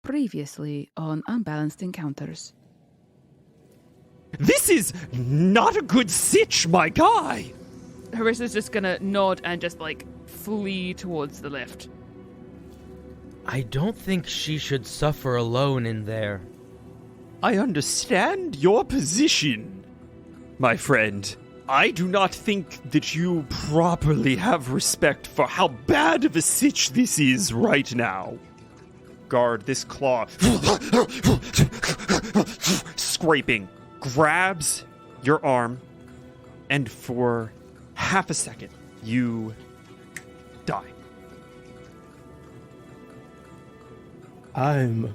Previously on Unbalanced Encounters. This is not a good sitch, my guy! Harissa's just gonna nod and just, flee towards the lift. I don't think she should suffer alone in there. I understand your position, my friend. I do not think that you properly have respect for how bad of a sitch this is right now. Guard, this claw, scraping, grabs your arm, and for half a second, you die. I'm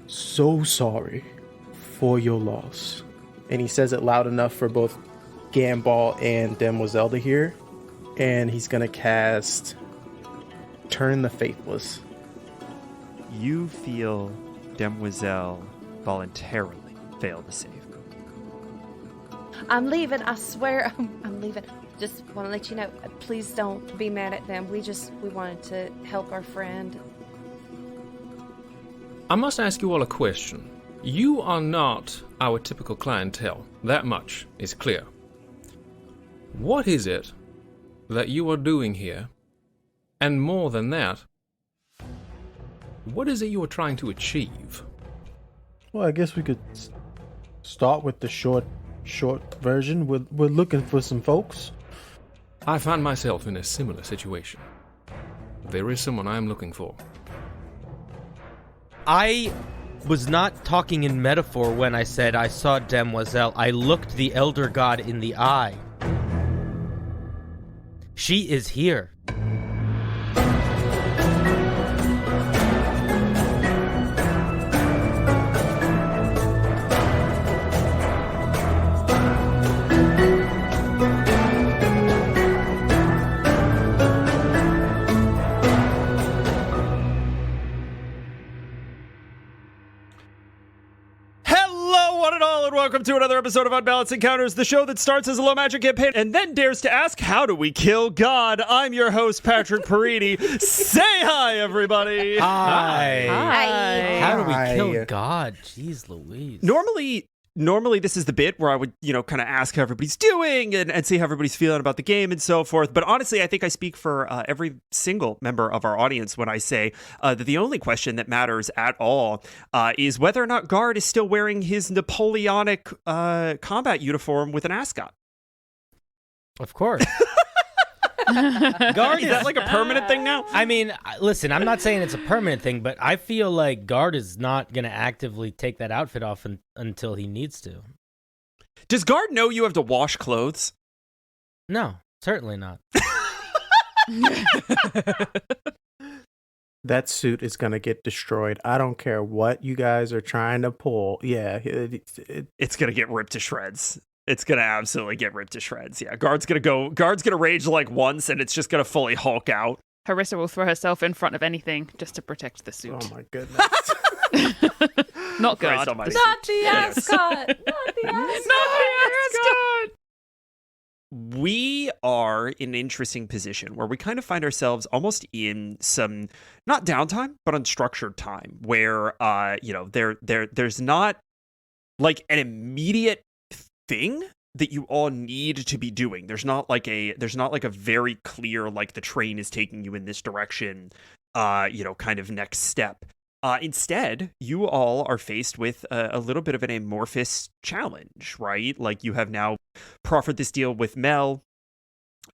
so sorry for your loss. And he says it loud enough for both Ganbald and Demoiselle to hear. And he's going to cast Turn the Faithless. You feel Demoiselle voluntarily fail to save. I'm leaving. I swear I'm leaving. Just want to let you know, please don't be mad at them. We wanted to help our friend. I must ask you all a question. You are not our typical clientele. That much is clear. What is it that you are doing here? And more than that, what is it you are trying to achieve? Well, I guess we could start with the short version. We're looking for some folks. I find myself in a similar situation. There is someone I am looking for. I was not talking in metaphor when I said I saw Demoiselle. I looked the Elder God in the eye. She is here. Welcome to another episode of Unbalanced Encounters, the show that starts as a low magic campaign and then dares to ask, how do we kill God? I'm your host, Patrick Perini. Say hi, everybody. Hi. Hi. How do we kill God? Jeez Louise. Normally this is the bit where I would, kind of ask how everybody's doing and see how everybody's feeling about the game and so forth. But honestly, I think I speak for every single member of our audience when I say that the only question that matters at all is whether or not Guard is still wearing his Napoleonic combat uniform with an ascot. Of course. Guard is that like a permanent thing now? I mean, listen, I'm not saying it's a permanent thing, but I feel like Guard is not going to actively take that outfit off until he needs to. Does Guard know you have to wash clothes? No, certainly not. That suit is going to get destroyed. I don't care what you guys are trying to pull. Yeah. It's going to get ripped to shreds. It's going to absolutely get ripped to shreds. Yeah, Guard's going to rage once, and it's just going to fully Hulk out. Harissa will throw herself in front of anything just to protect the suit. Oh my goodness. Not God. Not the ascot. Not the ascot. We are in an interesting position where we kind of find ourselves almost in some, not downtime, but unstructured time where, there's not like an immediate thing that you all need to be doing. There's not like a very clear, the train is taking you in this direction, kind of next step. Instead, you all are faced with a little bit of an amorphous challenge, right? Like, you have now proffered this deal with Mel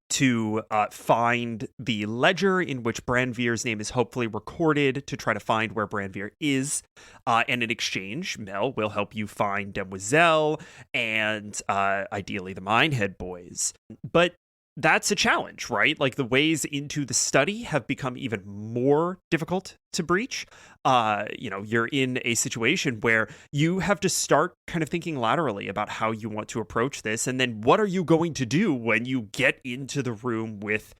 to find the ledger in which Branvir's name is hopefully recorded, to try to find where Branvir is. And in exchange, Mel will help you find Demoiselle and ideally the Minehead boys. But that's a challenge, right? Like, the ways into the study have become even more difficult to breach. You're in a situation where you have to start kind of thinking laterally about how you want to approach this. And then what are you going to do when you get into the room with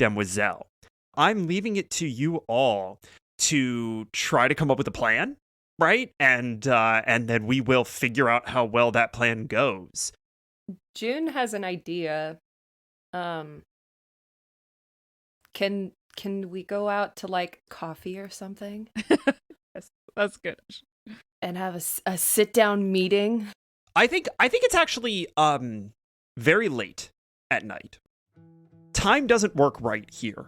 Demoiselle? I'm leaving it to you all to try to come up with a plan, right? And then we will figure out how well that plan goes. June has an idea. Can we go out to coffee or something? That's good. And have a sit-down meeting. I think it's actually very late at night. Time doesn't work right here.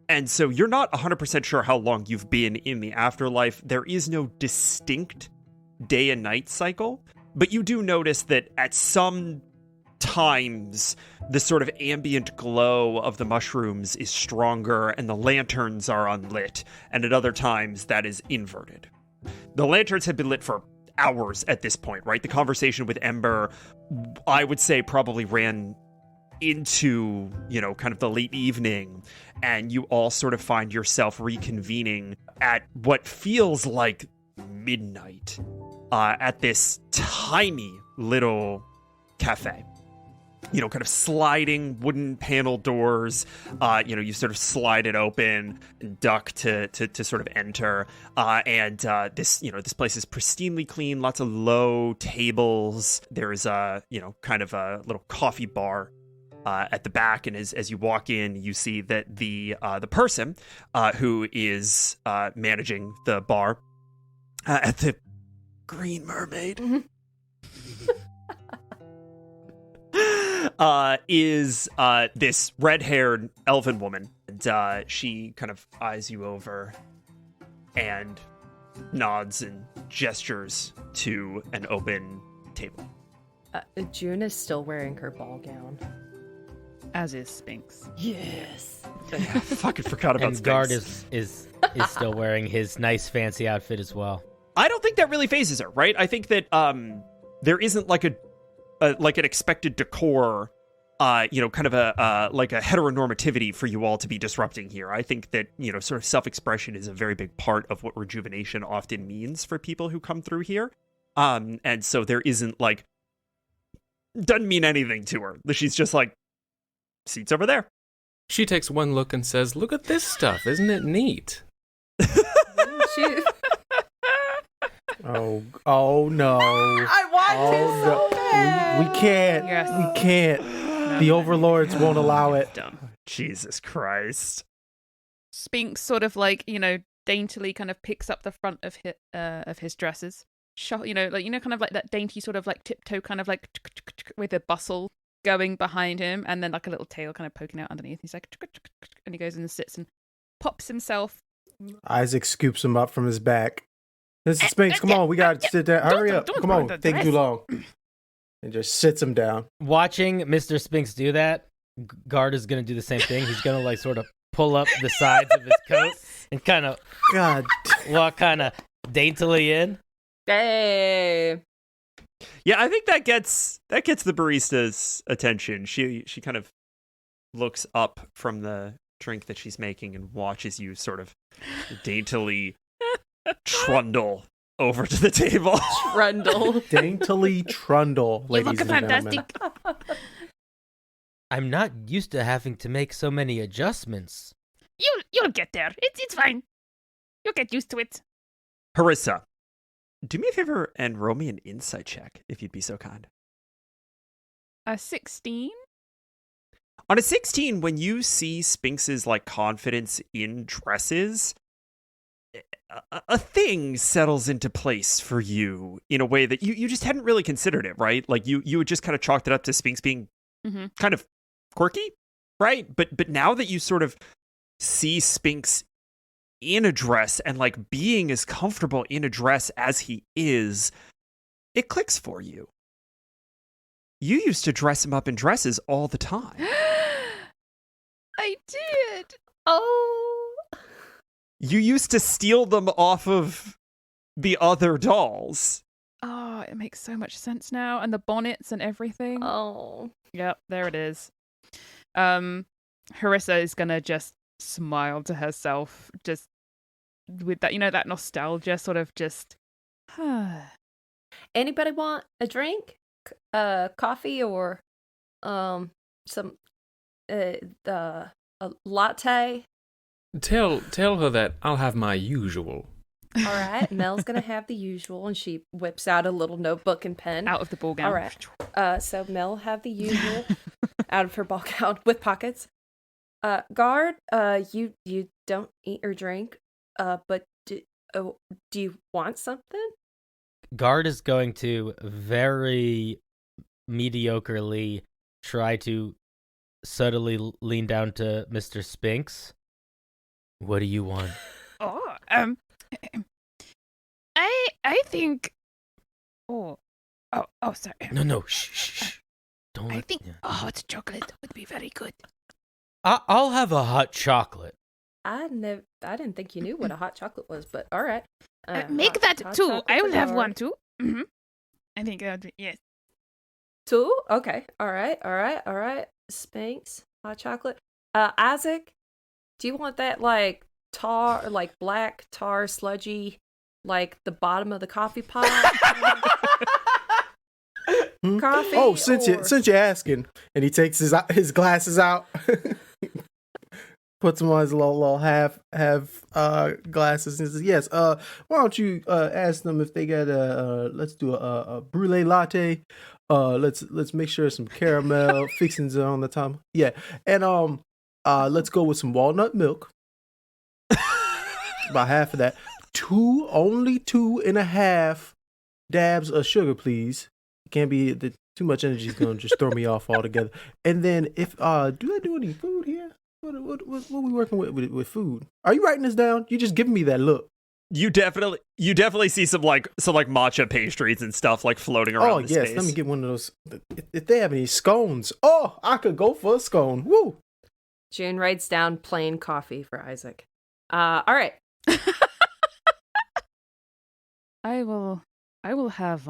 And so you're not 100% sure how long you've been in the afterlife. There is no distinct day and night cycle, but you do notice that at some times the sort of ambient glow of the mushrooms is stronger and the lanterns are unlit, and at other times that is inverted. The lanterns have been lit for hours at this point, right? The conversation with Ember, I would say, probably ran into, kind of the late evening, and you all sort of find yourself reconvening at what feels like midnight at this tiny little cafe. Kind of sliding wooden panel doors. You sort of slide it open and duck to sort of enter. And this place is pristinely clean. Lots of low tables. There is kind of a little coffee bar at the back. And as you walk in, you see that the person who is managing the bar at the Green Mermaid. Is this red-haired elven woman, and she kind of eyes you over and nods and gestures to an open table. June is still wearing her ball gown. As is Sphinx. Yes. I fucking forgot about And Sphinx. Guard is still wearing his nice fancy outfit as well. I don't think that really phases her, right? I think that there isn't like an expected decor, kind of a heteronormativity for you all to be disrupting here. I think that, sort of self-expression is a very big part of what rejuvenation often means for people who come through here. And so there isn't doesn't mean anything to her. She's just like, seats over there. She takes one look and says, "Look at this stuff. Isn't it neat?" She... Oh no. I want to so bad. We can't. Yes. We can't. The overlords won't allow it. Dumb. Jesus Christ. Sphinx sort of daintily kind of picks up the front of his dresses. Kind of like that dainty sort of tiptoe kind of with a bustle going behind him, and then like a little tail kind of poking out underneath. He's like, and he goes and sits and pops himself. Isaac scoops him up from his back. This is Sphinx. Come on, we gotta sit down. Hurry up. Come on, take too long. And just sits him down. Watching Mr. Sphinx do that, Guard is going to do the same thing. He's going to sort of pull up the sides of his coat and kind of walk kind of daintily in. Hey. Yeah, I think that gets the barista's attention. She kind of looks up from the drink that she's making and watches you sort of daintily trundle over to the table. Trundle. Daintily trundle, You ladies look and fantastic. gentlemen. I'm not used to having to make so many adjustments. You'll get there. It's fine. You'll get used to it. Harissa, do me a favor and roll me an insight check, if you'd be so kind. A 16. On a 16, when you see Sphinx's confidence in dresses, a thing settles into place for you in a way that you just hadn't really considered it, right? You had just kind of chalked it up to Sphinx being kind of quirky, right? But now that you sort of see Sphinx in a dress and being as comfortable in a dress as he is, it clicks for you. You used to dress him up in dresses all the time. I did. Oh. You used to steal them off of the other dolls. Oh, it makes so much sense now. And the bonnets and everything. Oh. Yep, there it is. Harissa is gonna just smile to herself, just with that, that nostalgia, sort of just. Anybody want a drink? Coffee or some a latte? Tell her that I'll have my usual. All right, Mel's gonna have the usual, and she whips out a little notebook and pen. Out of the ball gown. All right. So Mel will have the usual out of her ball gown with pockets. Guard, you don't eat or drink, but Oh, do you want something? Guard is going to very mediocrely try to subtly lean down to Mr. Spinks. What do you want? Oh, I think. Oh, sorry. No, shh. Don't. I think a hot chocolate would be very good. I'll have a hot chocolate. I didn't think you knew what a hot chocolate was, but all right. Make that hot two. chocolate I will for have Guard. one too. Mm-hmm. I think that would be yes. 2? Okay. All right. Spinks, hot chocolate. Isaac, do you want that like tar, like black tar sludgy, like the bottom of the coffee pot? Coffee? Oh, since or- you're asking, and he takes his glasses out, puts them on his little half glasses, and says, "Yes. Why don't you ask them if they got let's do a brulee latte. Let's make sure some caramel fixings are on the top. Yeah, and let's go with some walnut milk. About half of that. Only 2.5 dabs of sugar, please. Can't be too much energy is gonna just throw me off altogether. And then if do I do any food here? What are we working with food? Are you writing this down? You just giving me that look. You definitely see some matcha pastries and stuff like floating around. Oh the yes, space. let me get one of those. If they have any scones, I could go for a scone. Woo! June writes down plain coffee for Isaac. All right. I will have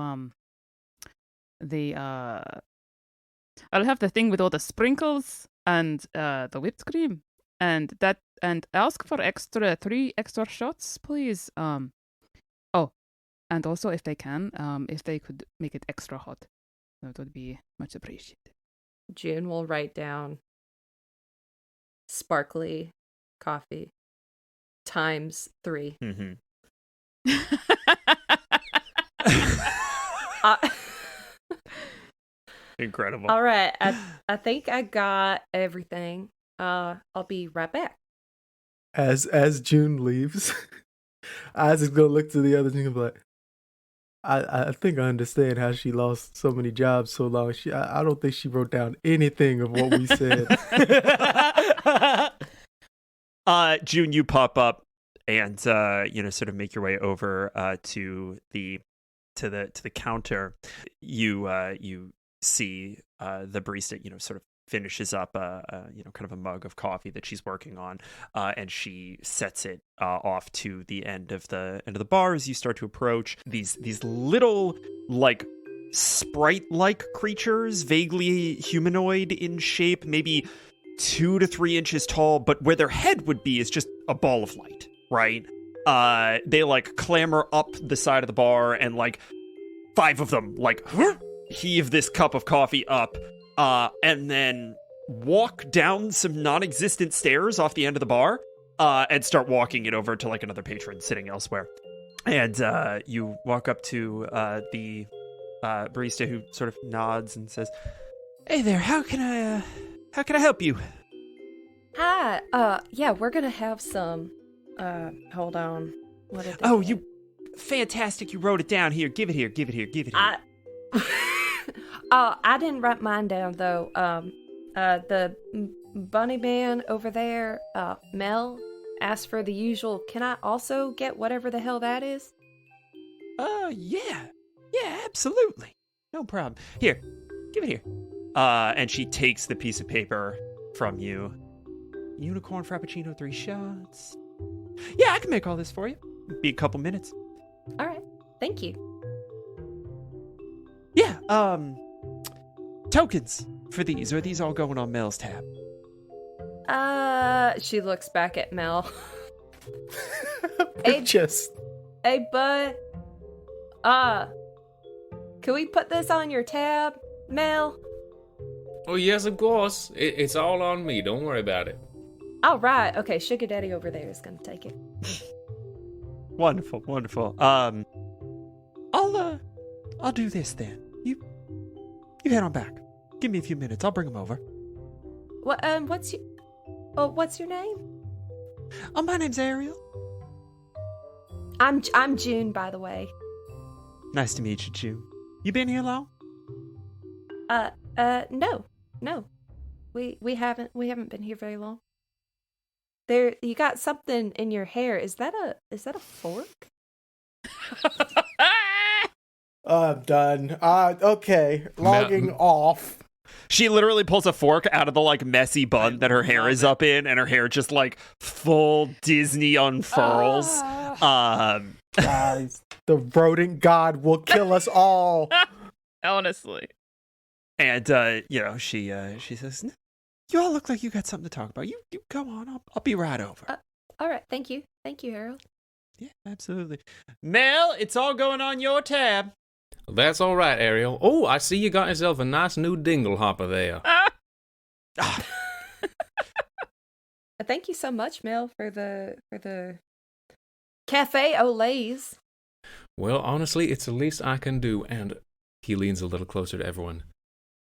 I'll have the thing with all the sprinkles and the whipped cream and ask for 3 extra shots, please. And also if they can, if they could make it extra hot, that would be much appreciated. June will write down sparkly coffee times 3. Mm-hmm. Incredible. All right. I think I got everything. I'll be right back. As June leaves, Isaac's gonna look to the others and be like, I think I understand how she lost so many jobs so long. I don't think she wrote down anything of what we said. June, you pop up and sort of make your way over to the counter. You see the barista, sort of finishes up kind of a mug of coffee that she's working on, and she sets it off to the end of the bar. As you start to approach, these little like sprite-like creatures, vaguely humanoid in shape, maybe 2 to 3 inches tall, but where their head would be is just a ball of light, right? They like clamber up the side of the bar, and like 5 of them like heave this cup of coffee up, and then walk down some non-existent stairs off the end of the bar, and start walking it over to like another patron sitting elsewhere. And you walk up to the barista, who sort of nods and says, "Hey there, how can I help you?" Hi. Yeah, we're gonna have some. Hold on. What did they Oh, say? you fantastic! You wrote it down. Here, give it here. I didn't write mine down though. The bunny man over there, Mel, asked for the usual. Can I also get whatever the hell that is? Yeah, absolutely, no problem. Here, give it here. And she takes the piece of paper from you. Unicorn Frappuccino, 3 shots. Yeah, I can make all this for you. Be a couple minutes. All right. Thank you. Yeah, tokens for these. Are these all going on Mel's tab? She looks back at Mel. Just Hey, bud. Can we put this on your tab, Mel? Oh, yes, of course. It's all on me. Don't worry about it. All right. Okay, Sugar Daddy over there is gonna take it. Wonderful. I'll do this then. You head on back. Give me a few minutes. I'll bring them over. What? What's your name? Oh, my name's Ariel. I'm June, by the way. Nice to meet you, June. You been here long? No. We haven't been here very long. There, you got something in your hair. Is that a fork? I'm done. Okay, logging off. She literally pulls a fork out of the like messy bun that her hair is up in, and her hair just like full Disney unfurls. Guys, the rodent god will kill us all. Honestly. And she says, "You all look like you got something to talk about. You go on. I'll be right over." All right, thank you, Harold. Yeah, absolutely. Mel, it's all going on your tab. That's all right, Ariel. Oh, I see you got yourself a nice new dingle hopper there. Thank you so much, Mel, for the cafe au lait. Well, honestly, it's the least I can do, and he leans a little closer to everyone.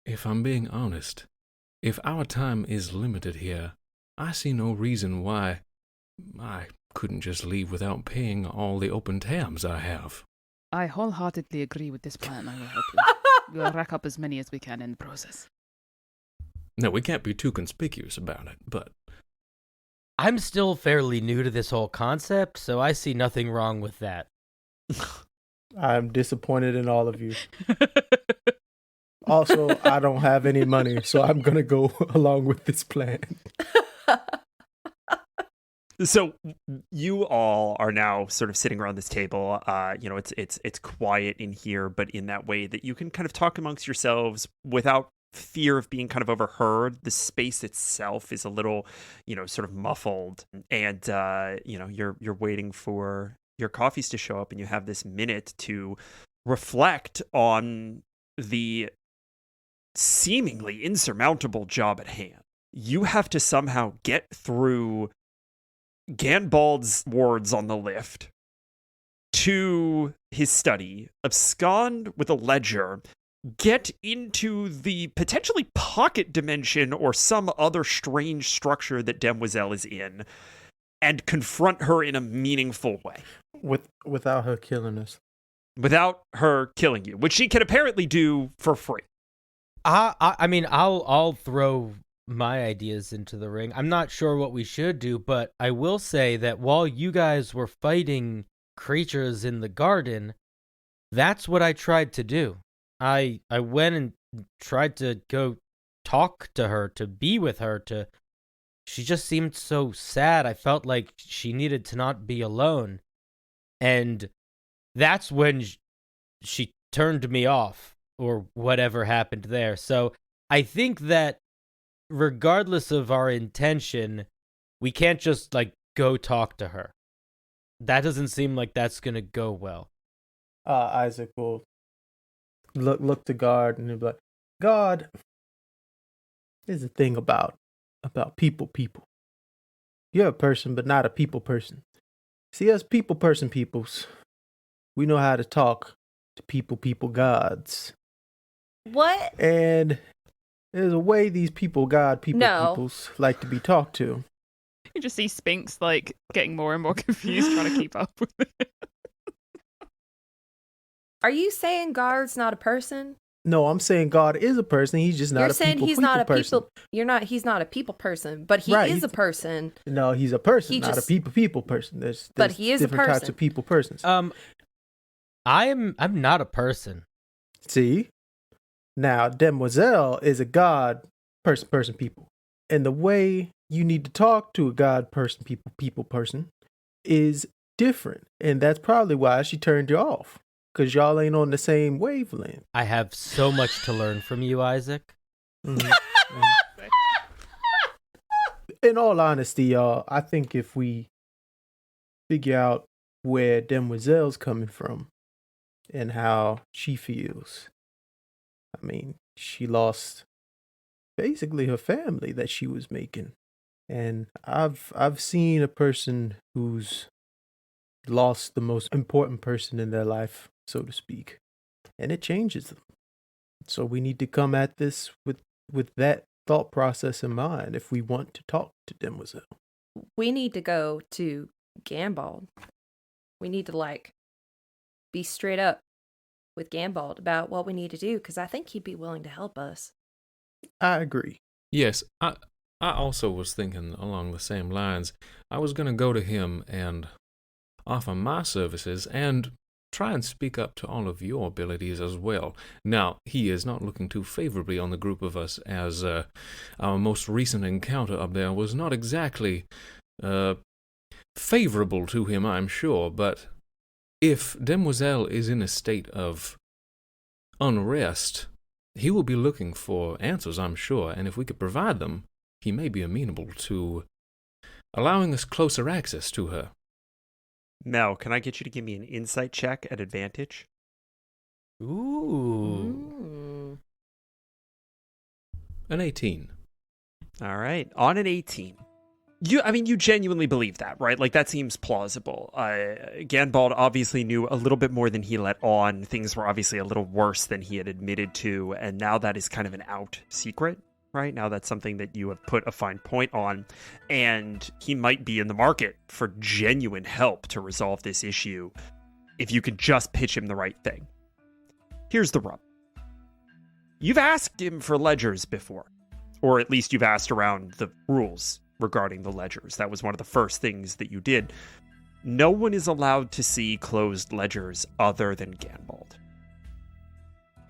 If I'm being honest, if our time is limited here, I see no reason why I couldn't just leave without paying all the open tabs I have. I wholeheartedly agree with this plan. I will help you. We'll rack up as many as we can in the process. No, we can't be too conspicuous about it, but... I'm still fairly new to this whole concept, so I see nothing wrong with that. I'm disappointed in all of you. Also, I don't have any money, so I'm going to go along with this plan. So you all are now sort of sitting around this table. It's quiet in here, but in that way that you can kind of talk amongst yourselves without fear of being kind of overheard. The space itself is a little, sort of muffled, and you're waiting for your coffees to show up, and you have this minute to reflect on the seemingly insurmountable job at hand. You have to somehow get through Ganbald's wards on the lift to his study, abscond with a ledger, get into the potentially pocket dimension or some other strange structure that Demoiselle is in, and confront her in a meaningful way. Without her killing us. Without her killing you, which she can apparently do for free. I mean, I'll throw my ideas into the ring. I'm not sure what we should do, but I will say that while you guys were fighting creatures in the garden, that's what I tried to do. I went and tried to go talk to her, to be with her, she just seemed so sad. I felt like she needed to not be alone. And that's when she turned me off, or whatever happened there. So I think that regardless of our intention, we can't just go talk to her. That doesn't seem like that's gonna go well. Isaac will look to God and he'll be like, God, there's a thing about people. You're a person, but not a people person. See, us peoples, we know how to talk to people gods. What? And there's a way these peoples like to be talked to. You just see Spinks getting more and more confused, trying to keep up with it. Are you saying God's not a person? No, I'm saying God is a person. He's just not You're a saying people he's not a person. people. He's not a people person, but he is a person. No, he's a person, not a people person. There's but he is different a person. types of people persons. I'm not a person. See? Now, Demoiselle is a god person people. And the way you need to talk to a god person people person is different. And that's probably why she turned you off. Because y'all ain't on the same wavelength. I have so much to learn from you, Isaac. Mm-hmm. In all honesty, y'all, I think if we figure out where Demoiselle's coming from and how she feels, I mean, she lost basically her family that she was making. And I've seen a person who's lost the most important person in their life, so to speak, and it changes them. So we need to come at this with that thought process in mind if we want to talk to Demoiselle. We need to go to Ganbald. We need to, like, be straight up with Ganbald about what we need to do, because I think he'd be willing to help us. I agree. Yes, I also was thinking along the same lines. I was going to go to him and offer my services and try and speak up to all of your abilities as well. Now, he is not looking too favorably on the group of us, as our most recent encounter up there was not exactly favorable to him, I'm sure, but if Demoiselle is in a state of unrest, he will be looking for answers, I'm sure, and if we could provide them, he may be amenable to allowing us closer access to her. Mel, can I get you to give me an insight check at advantage? Ooh. An 18. All right. On an 18. You genuinely believe that, right? Like, that seems plausible. Ganbald obviously knew a little bit more than he let on. Things were obviously a little worse than he had admitted to, and now that is kind of an out secret, right? Now that's something that you have put a fine point on, and he might be in the market for genuine help to resolve this issue if you could just pitch him the right thing. Here's the rub. You've asked him for ledgers before, or at least you've asked around the rules regarding the ledgers. That was one of the first things that you did. No one is allowed to see closed ledgers other than Ganbald.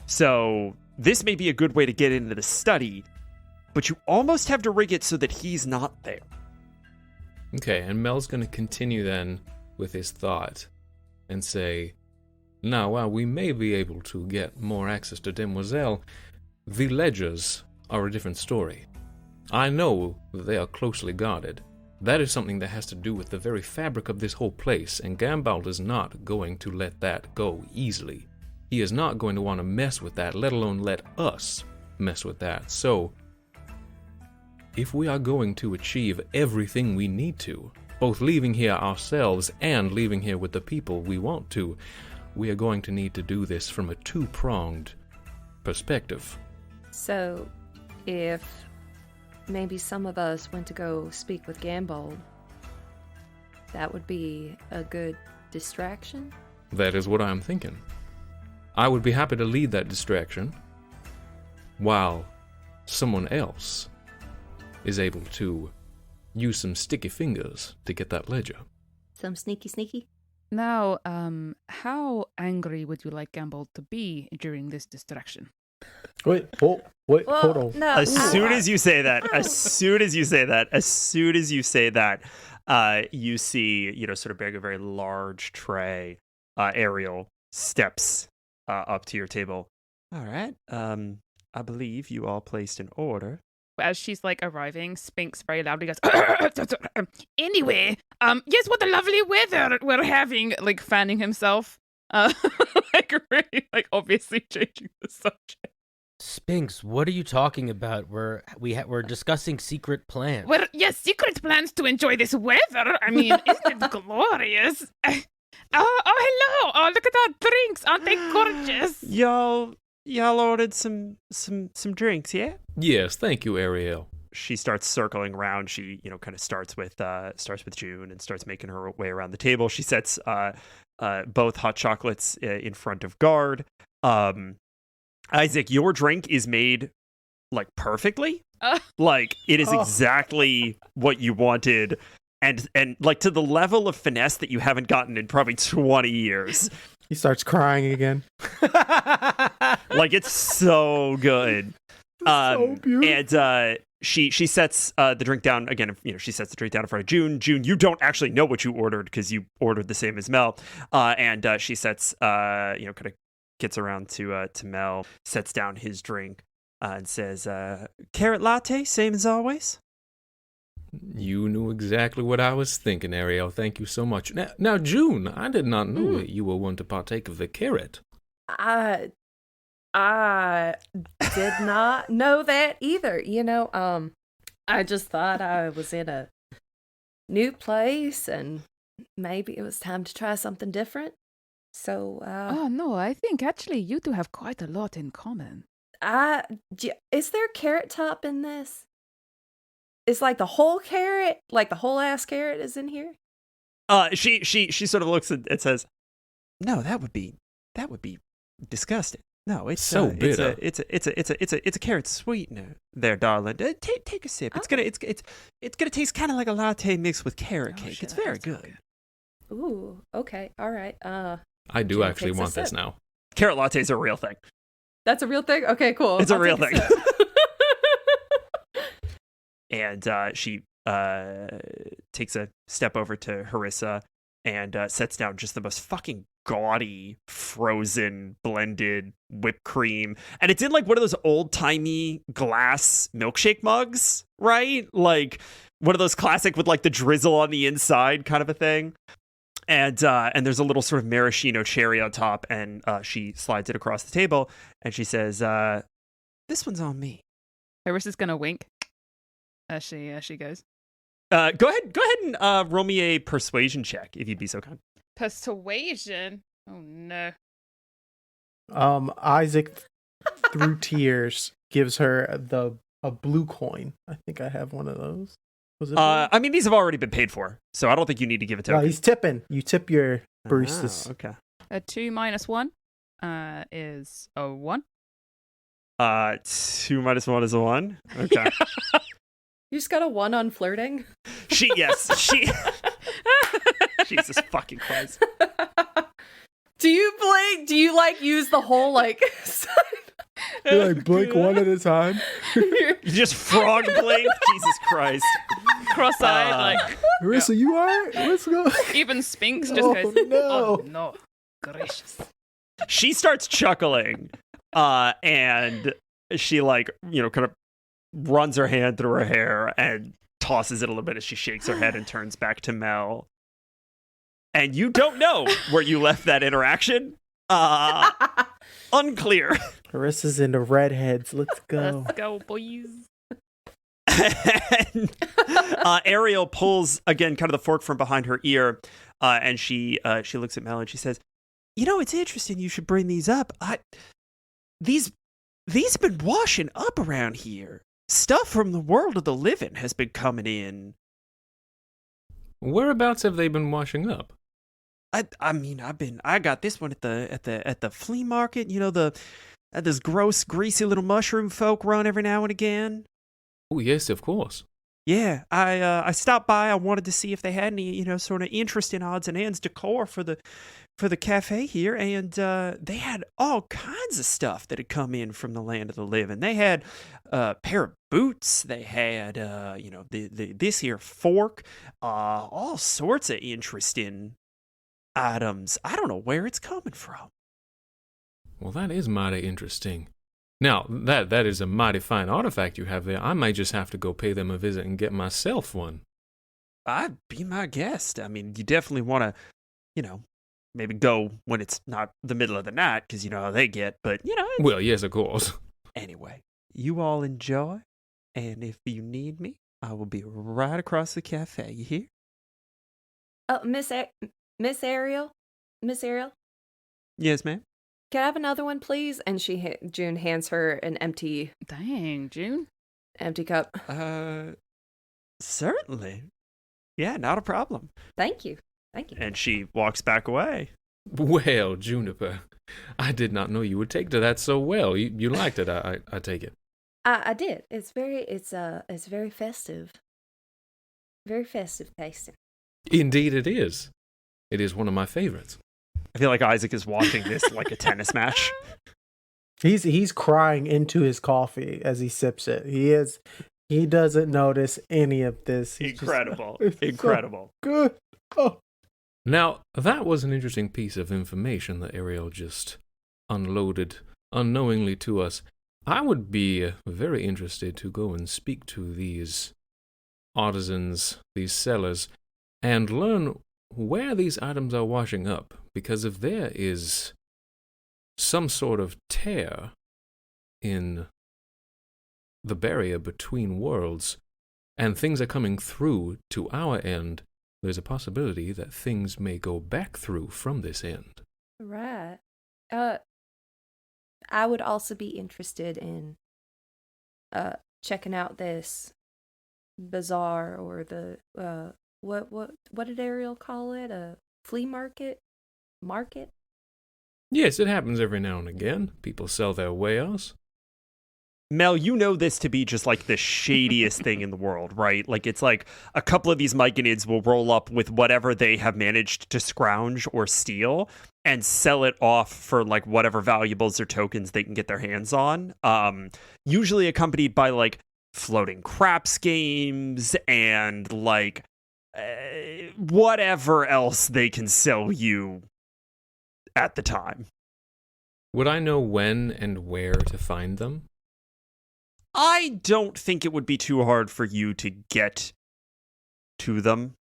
So this may be a good way to get into the study, but you almost have to rig it so that he's not there. Okay, and Mel's going to continue then with his thought and say, now, while we may be able to get more access to Demoiselle, the ledgers are a different story. I know that they are closely guarded. That is something that has to do with the very fabric of this whole place, and Ganbald is not going to let that go easily. He is not going to want to mess with that, let alone let us mess with that. So, if we are going to achieve everything we need to, both leaving here ourselves and leaving here with the people we want to, we are going to need to do this from a two-pronged perspective. So, if maybe some of us went to go speak with Ganbald, that would be a good distraction? That is what I'm thinking. I would be happy to lead that distraction, while someone else is able to use some sticky fingers to get that ledger. Some sneaky. Now, how angry would you like Ganbald to be during this distraction? Wait, hold on. No, As soon as you say that, you see, sort of bring a very large tray. Ariel steps up to your table. All right. I believe you all placed an order. As she's like arriving, Spinks very loudly goes, anyway, yes, what a lovely weather we're having, like fanning himself. Like really, like obviously changing the subject. Spinks, what are you talking about? We're discussing secret plans. Well, yes, secret plans to enjoy this weather. I mean, isn't it glorious? Oh, hello! Oh, look at our drinks! Aren't they gorgeous? Y'all ordered some drinks, yeah? Yes, thank you, Ariel. She starts circling around. She, kind of starts with June and starts making her way around the table. She sets both hot chocolates in front of Guard. Isaac, your drink is made like perfectly. Like it is exactly what you wanted, and like to the level of finesse that you haven't gotten in probably 20 years. He starts crying again. Like it's so good. So beautiful. And she sets the drink down again. She sets the drink down in front of June. June, you don't actually know what you ordered because you ordered the same as Mel. And she sets kind of gets around to Mel, sets down his drink, and says, "Carrot latte, same as always." You knew exactly what I was thinking, Ariel. Thank you so much. Now, June, I did not know that you were one to partake of the carrot. I did not know that either. I just thought I was in a new place and maybe it was time to try something different. So, Oh, no, I think actually you two have quite a lot in common. is there carrot top in this? It's like the whole carrot, like the whole ass carrot is in here? She sort of looks and says, "No, that would be disgusting. No, it's So bitter. It's a carrot sweetener there, darling. Take a sip. It's gonna taste kind of like a latte mixed with carrot cake. shit, It's that very does sound good. Ooh, okay, all right. I do June actually takes a want this sip. now. Carrot lattes are a real thing. That's a real thing? Okay, cool. It's a I'll real take thing. sip. And she takes a step over to Harissa and sets down just the most fucking gaudy frozen blended whipped cream, and it's in like one of those old-timey glass milkshake mugs, right? Like one of those classic with like the drizzle on the inside kind of a thing. And there's a little sort of maraschino cherry on top, and she slides it across the table and she says, "This one's on me." Harissa's gonna wink as she goes. Go ahead and roll me a persuasion check if you'd be so kind. Persuasion. Oh no. Isaac, through tears, gives her a blue coin. I think I have one of those. Was it blue? I mean, these have already been paid for, so I don't think you need to give it to No, him. he's tipping. You tip your baristas. Oh, okay. A 2 minus 1 is a 1. 2 minus 1 is a 1. Okay. You just got a 1 on flirting? She. Jesus fucking Christ. Do you like use the whole like You like blink one at a time. You just frog blink. Jesus Christ. Cross-eyed, like Marissa, you alright? What's going? even Spinks just Oh, goes, no. "Oh no, gracious." She starts chuckling, and she like kind of runs her hand through her hair and tosses it a little bit as she shakes her head and turns back to Mel. And you don't know where you left that interaction. Unclear. Marissa's into redheads. Let's go. Let's go, boys. And, Ariel pulls again kind of the fork from behind her ear, and she looks at Mel and she says, "It's interesting you should bring these up. These been washing up around here. Stuff from the world of the living has been coming in." Whereabouts have they been washing up? I got this one at the flea market. This gross, greasy little mushroom folk run every now and again. Oh, yes, of course. Yeah, I stopped by. I wanted to see if they had any, sort of interesting odds and ends decor for the cafe here, and they had all kinds of stuff that had come in from the land of the living. They had a pair of boots. They had, this here fork. All sorts of interesting items. I don't know where it's coming from. Well, that is mighty interesting. Now, that is a mighty fine artifact you have there. I might just have to go pay them a visit and get myself one. I'd be my guest. I mean, you definitely want to, maybe go when it's not the middle of the night, because you know how they get, but, Well, yes, of course. Anyway, you all enjoy, and if you need me, I will be right across the cafe. You hear? Miss Ariel? Miss Ariel? Yes, ma'am. Can I have another one, please? And June hands her an empty Dang, June. cup. Certainly. Yeah, not a problem. Thank you. And she walks back away. Well, Juniper, I did not know you would take to that so well. You liked it, I take it. I did. It's very festive. Very festive tasting. Indeed it is. It is one of my favorites. I feel like Isaac is watching this like a tennis match. He's crying into his coffee as he sips it. He doesn't notice any of this. He's Incredible. Just, Incredible. So good. Oh. Now, that was an interesting piece of information that Ariel just unloaded unknowingly to us. I would be very interested to go and speak to these artisans, these sellers, and learn where these items are washing up, because if there is some sort of tear in the barrier between worlds and things are coming through to our end, there's a possibility that things may go back through from this end. Right. I would also be interested in checking out this bazaar or the what did Ariel call it? A flea market? Market? Yes, it happens every now and again. People sell their wares. Mel, you know this to be just like the shadiest thing in the world, right? Like, it's like a couple of these Myconids will roll up with whatever they have managed to scrounge or steal and sell it off for like whatever valuables or tokens they can get their hands on. Usually accompanied by like floating craps games and like whatever else they can sell you at the time. Would I know when and where to find them? I don't think it would be too hard for you to get to them,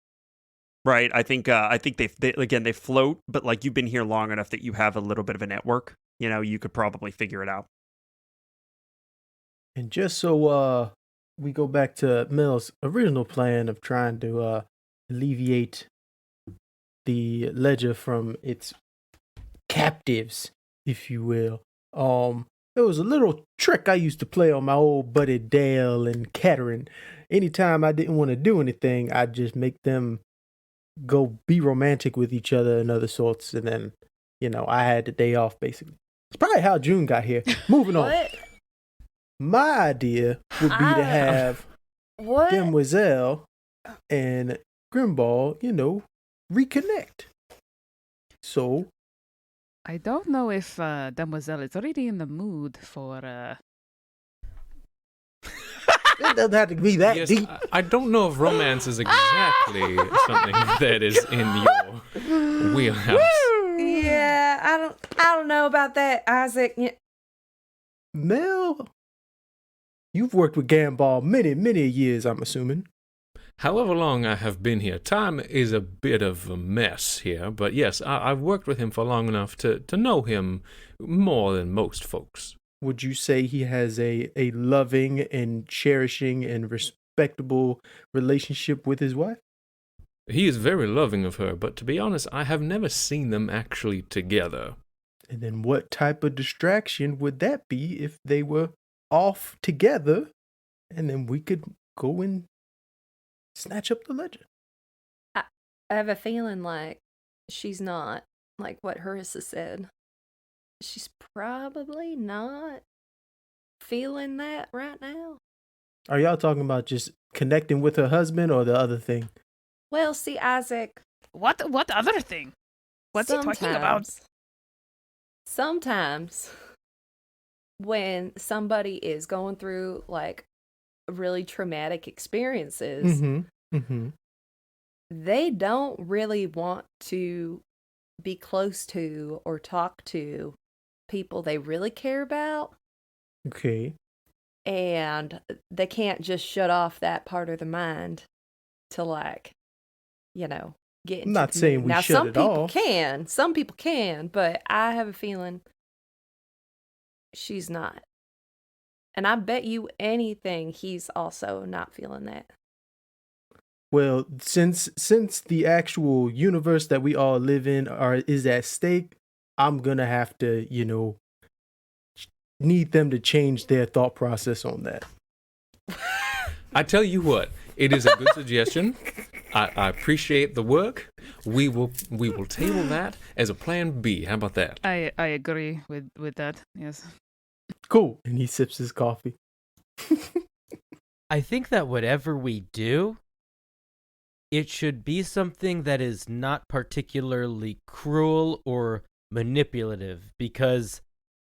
right? I think they float, but like you've been here long enough that you have a little bit of a network. You know, you could probably figure it out. And just so we go back to Mel's original plan of trying to alleviate the ledger from its captives, if you will. There was a little trick I used to play on my old buddy Dale and Catherine. Anytime I didn't want to do anything, I'd just make them go be romantic with each other and other sorts, and then, you know, I had the day off, basically. It's probably how June got here. Moving on. What? My idea would be to have What? Demoiselle and Ganbald, you know, reconnect. So, I don't know if Demoiselle is already in the mood for. it doesn't have to be that Yes, deep. I don't know if romance is exactly something that is in your wheelhouse. Yeah, I don't know about that, Isaac. Mel, you've worked with Ganbald many years, I'm assuming. However long I have been here, time is a bit of a mess here, but yes, I've worked with him for long enough to know him more than most folks. Would you say he has a loving and cherishing and respectable relationship with his wife? He is very loving of her, but to be honest, I have never seen them actually together. And then what type of distraction would that be if they were off together and then we could go and snatch up the ledger? I have a feeling like she's not, like what Harissa said. She's probably not feeling that right now. Are y'all talking about just connecting with her husband or the other thing? Well, see, Isaac. What other thing? What's he talking about? Sometimes when somebody is going through like really traumatic experiences, they don't really want to be close to or talk to people they really care about. Okay. And they can't just shut off that part of the mind to, like, you know, get into I'm not saying we now, shut it off. Some people can, but I have a feeling she's not. And I bet you anything he's also not feeling that. Well, since the actual universe that we all live in is at stake, I'm gonna have to, you know, need them to change their thought process on that. I tell you what, it is a good suggestion. I appreciate the work. We will table that as a plan B. How about that? I agree with that. Yes. Cool. And he sips his coffee. I think that whatever we do, it should be something that is not particularly cruel or manipulative, because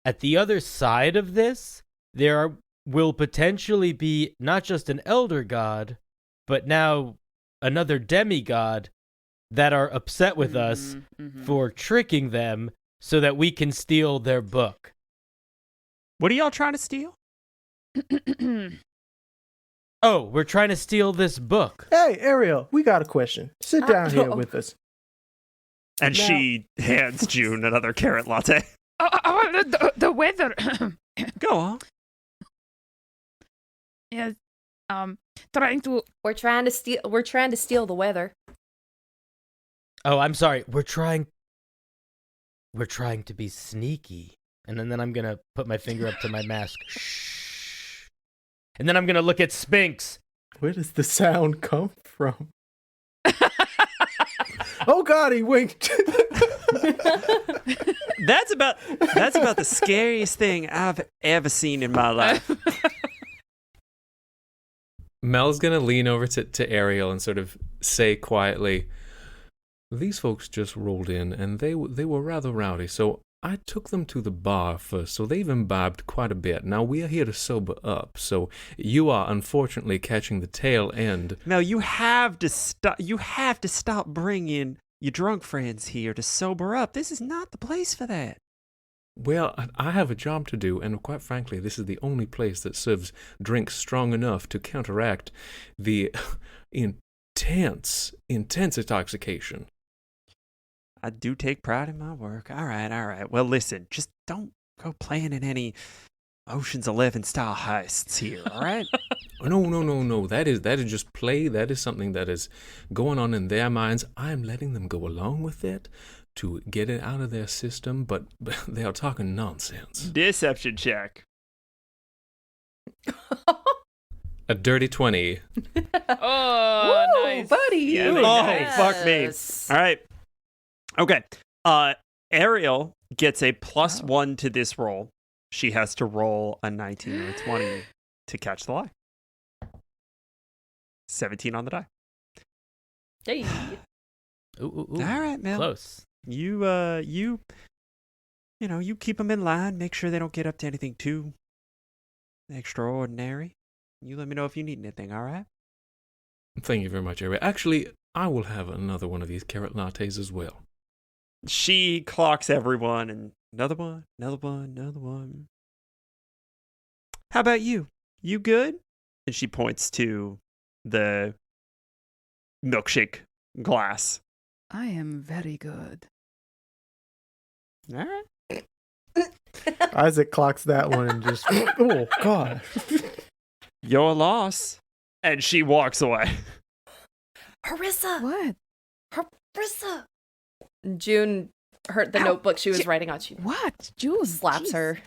at the other side of this, will potentially be not just an elder god, but now another demigod that are upset with us for tricking them so that we can steal their book. What are y'all trying to steal? Oh, we're trying to steal this book. Hey, Ariel, we got a question. Sit down here with us. And Now- she hands June another carrot latte. The weather. Go on. Yes. Trying to. We're trying to steal the weather. Oh, I'm sorry. We're trying to be sneaky. And then I'm going to put my finger up to my mask. Shh. And then I'm going to look at Spinks. Where does the sound come from? Oh God, he winked. That's about the scariest thing I've ever seen in my life. Mel's gonna lean over to Ariel and sort of say quietly, "These folks just rolled in, and they were rather rowdy, so I took them to the bar first, so they've imbibed quite a bit. Now we are here to sober up, so you are unfortunately catching the tail end." Mel, you have to stop. You have to stop bringing your drunk friends here to sober up. This is not the place for that. Well, I have a job to do, and quite frankly, this is the only place that serves drinks strong enough to counteract the intense intoxication. I do take pride in my work. All right. Well, listen, just don't go playing in any Ocean's 11 style heists here, all right? No. That is just play. That is something that is going on in their minds. I am letting them go along with it to get it out of their system, but they are talking nonsense. Deception check. A dirty 20. Oh, Woo, nice. buddy. Yeah, Ooh, nice. Fuck me. yes. All right. Okay. Ariel gets a +1 to this roll. She has to roll a 19 or a 20 to catch the lie. 17 on the die. Hey. Ooh. All right, Mel. Close. You keep them in line. Make sure they don't get up to anything too extraordinary. You let me know if you need anything, all right? Thank you very much, Ariel. Actually, I will have another one of these carrot lattes as well. She clocks everyone, and another one. How about you? You good? And she points to the milkshake glass. I am very good. All right. Isaac clocks that one and just, oh God. Your loss. And she walks away. Harissa! What? Harissa! June hurt the Ow. notebook she was writing on. She What? Jules. slaps jeez. her.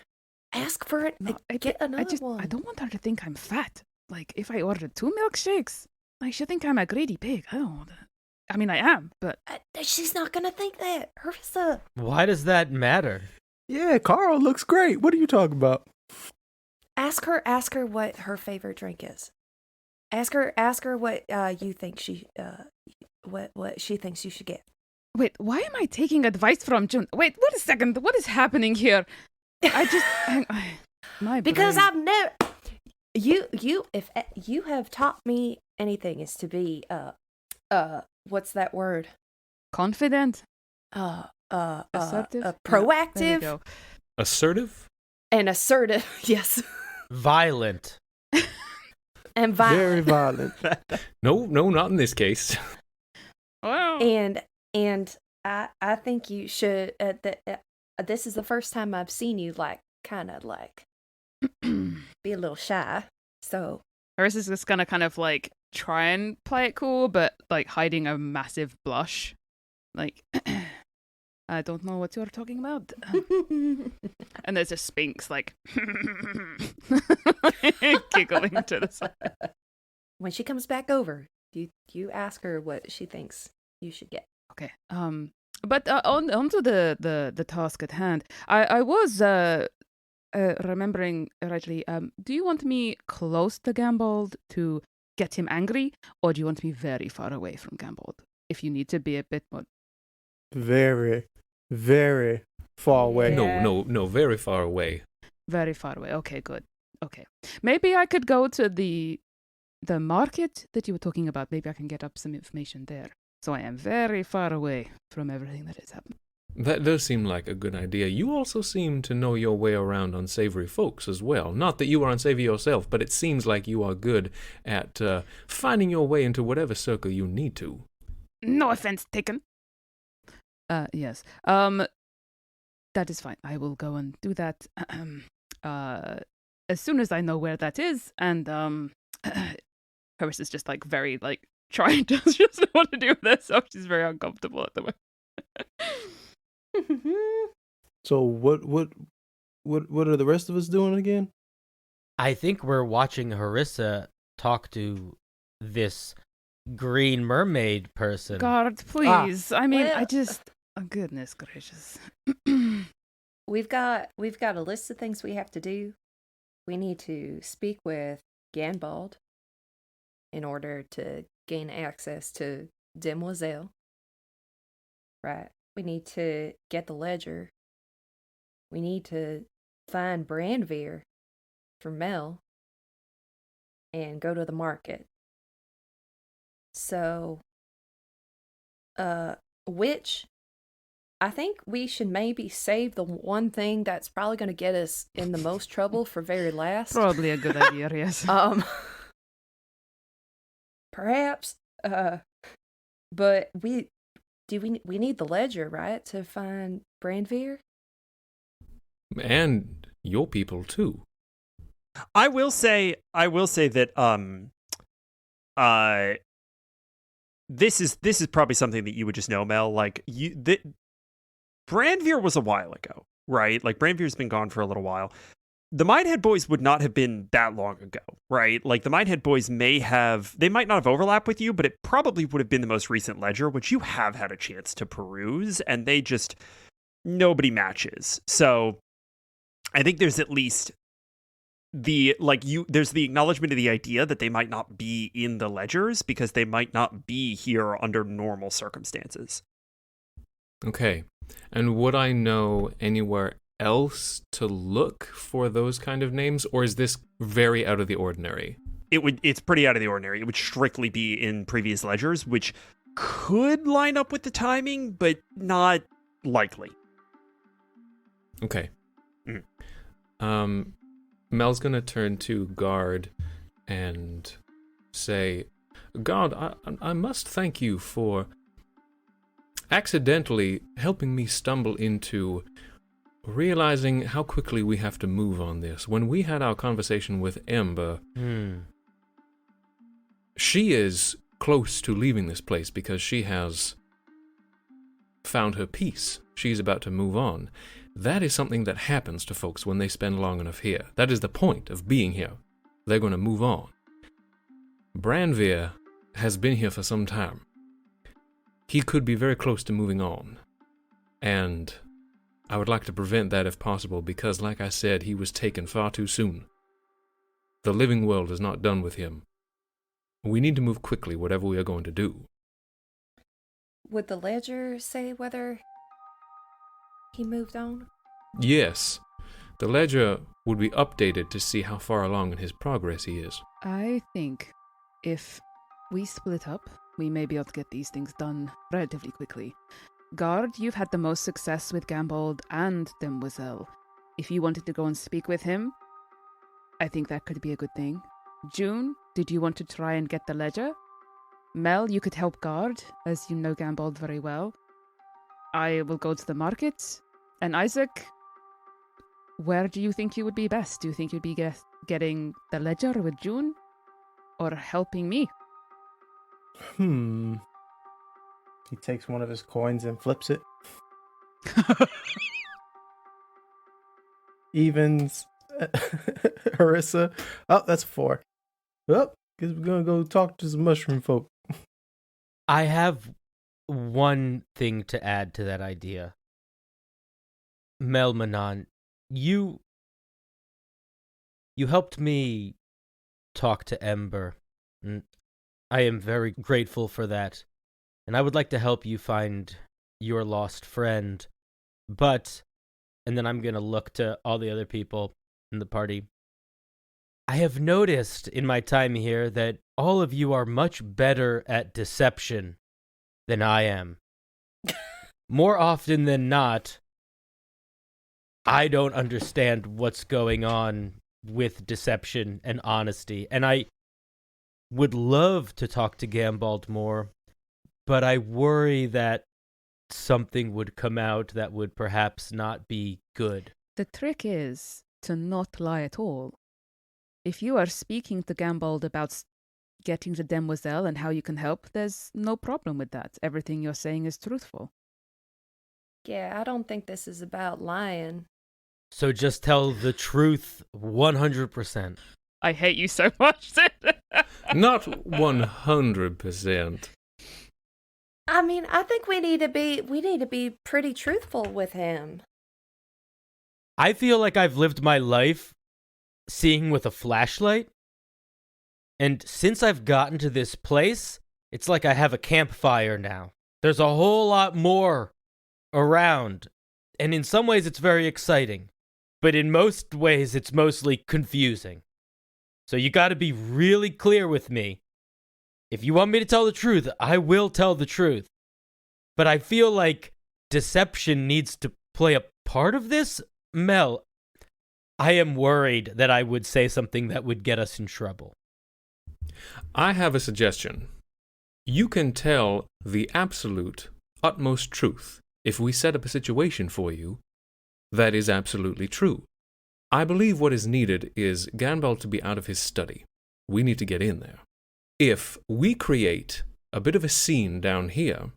Ask for it. No, Get another one. I don't want her to think I'm fat. Like, if I ordered 2 milkshakes, like, she'll think I'm a greedy pig. I mean, I am, but She's not gonna think that. Harissa. Why does that matter? Yeah, Carl looks great. What are you talking about? Ask her what her favorite drink is. Ask her what you think what she thinks you should get. wait, why am I taking advice from June? Wait, wait a second. What is happening here? My Because brain. I've never if you have taught me anything is to be what's that word? Confident, proactive assertive. Yeah, there we go. Assertive? and assertive. Yes. Violent. And Very violent. violent. No, not in this case. Well, And I think you should. This is the first time I've seen you kind of be a little shy. So Harissa's just gonna kind of like try and play it cool, but like hiding a massive blush. Like, I don't know what you're talking about. And there's a Sphinx like giggling to the side. when she comes back over, you ask her what she thinks you should get. Okay. But onto the task at hand. I was remembering rightly. Do you want me close to Ganbald to get him angry, or do you want me very far away from Ganbald? If you need to be a bit more. Very, very far away. Yeah. No, very far away. Very far away. Okay, good. Okay. Maybe I could go to the market that you were talking about. Maybe I can get up some information there. So I am very far away from everything that has happened. That does seem like a good idea. You also seem to know your way around unsavory folks as well. Not that you are unsavory yourself, but it seems like you are good at finding your way into whatever circle you need to. No offense taken. Yes. That is fine. I will go and do that. As soon as I know where that is, and Haris is just like very like trying to just know what to do with this, so she's very uncomfortable at the moment. So what are the rest of us doing again? I think we're watching Harissa talk to this green mermaid person. Guard, please. I mean, I well- just. Oh, goodness gracious. We've got a list of things we have to do. We need to speak with Ganbald in order to gain access to Demoiselle. Right. We need to get the ledger. We need to find Brandveer for Mel and go to the market. So, which I think we should maybe save the one thing that's probably going to get us in the most trouble for very last. Probably a good idea, yes. Perhaps, but we need the ledger, right, to find Brandveer? And your people too. I will say that this is probably something that you would just know, Mel. Like Brandveer was a while ago, right? Like Brandveer's been gone for a little while. The Minehead boys would not have been that long ago, right? Like the Minehead boys might not have overlapped with you, but it probably would have been the most recent ledger, which you have had a chance to peruse, and they just nobody matches. So I think there's at least there's the acknowledgement of the idea that they might not be in the ledgers because they might not be here under normal circumstances. Okay. And would I know anywhere else to look for those kind of names, or is this very out of the ordinary? It's pretty out of the ordinary. It would strictly be in previous ledgers, which could line up with the timing, but not likely. Okay. Mm. Mel's gonna turn to Guard and say, Guard, I must thank you for accidentally helping me stumble into realizing how quickly we have to move on this. When we had our conversation with Ember, she is close to leaving this place because she has found her peace. She's about to move on. That is something that happens to folks when they spend long enough here. That is the point of being here. They're going to move on. Brandveer has been here for some time. He could be very close to moving on. And I would like to prevent that if possible because, like I said, he was taken far too soon. The living world is not done with him. We need to move quickly, whatever we are going to do. Would the ledger say whether he moved on? Yes. The ledger would be updated to see how far along in his progress he is. I think if we split up, we may be able to get these things done relatively quickly. Guard, you've had the most success with Ganbald and Demoiselle. If you wanted to go and speak with him, I think that could be a good thing. June, did you want to try and get the ledger? Mel, you could help Guard, as you know Ganbald very well. I will go to the market. And Isaac, where do you think you would be best? Do you think you'd be getting the ledger with June? Or helping me? He takes one of his coins and flips it. Evens. Harissa. Oh, that's 4. Oh, guess we're gonna go talk to some mushroom folk. I have one thing to add to that idea. Melmanon, you helped me talk to Ember. And I am very grateful for that. And I would like to help you find your lost friend. But, and then I'm going to look to all the other people in the party. I have noticed in my time here that all of you are much better at deception than I am. More often than not, I don't understand what's going on with deception and honesty. And I would love to talk to Ganbald more, but I worry that something would come out that would perhaps not be good. The trick is to not lie at all. If you are speaking to Ganbald about getting to Demoiselle and how you can help, there's no problem with that. Everything you're saying is truthful. Yeah, I don't think this is about lying. So just tell the truth 100%. I hate you so much, Sid. Not 100%. I mean, I think we need to be pretty truthful with him. I feel like I've lived my life seeing with a flashlight. And since I've gotten to this place, it's like I have a campfire now. There's a whole lot more around. And in some ways, it's very exciting. But in most ways, it's mostly confusing. So you gotta be really clear with me. If you want me to tell the truth, I will tell the truth. But I feel like deception needs to play a part of this. Mel, I am worried that I would say something that would get us in trouble. I have a suggestion. You can tell the absolute, utmost truth if we set up a situation for you that is absolutely true. I believe what is needed is Ganbald to be out of his study. We need to get in there. If we create a bit of a scene down here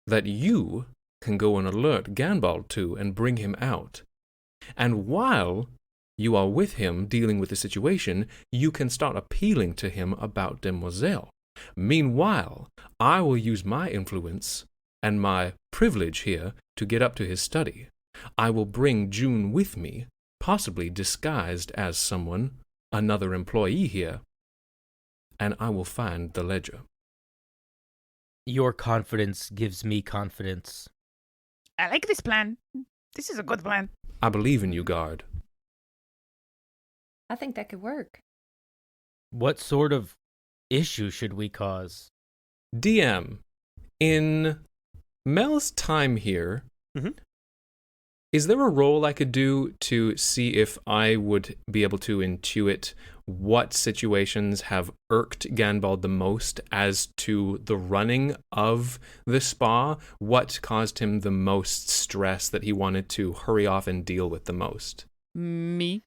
that you can go and alert Ganbald to and bring him out, and while you are with him dealing with the situation, you can start appealing to him about Demoiselle. Meanwhile, I will use my influence and my privilege here to get up to his study. I will bring June with me, possibly disguised as someone, another employee here, and I will find the ledger. Your confidence gives me confidence. I like this plan. This is a good plan. I believe in you, guard. I think that could work. What sort of issue should we cause? DM, in Mel's time here, is there a role I could do to see if I would be able to intuit what situations have irked Ganbald the most as to the running of the spa? What caused him the most stress that he wanted to hurry off and deal with the most? Me.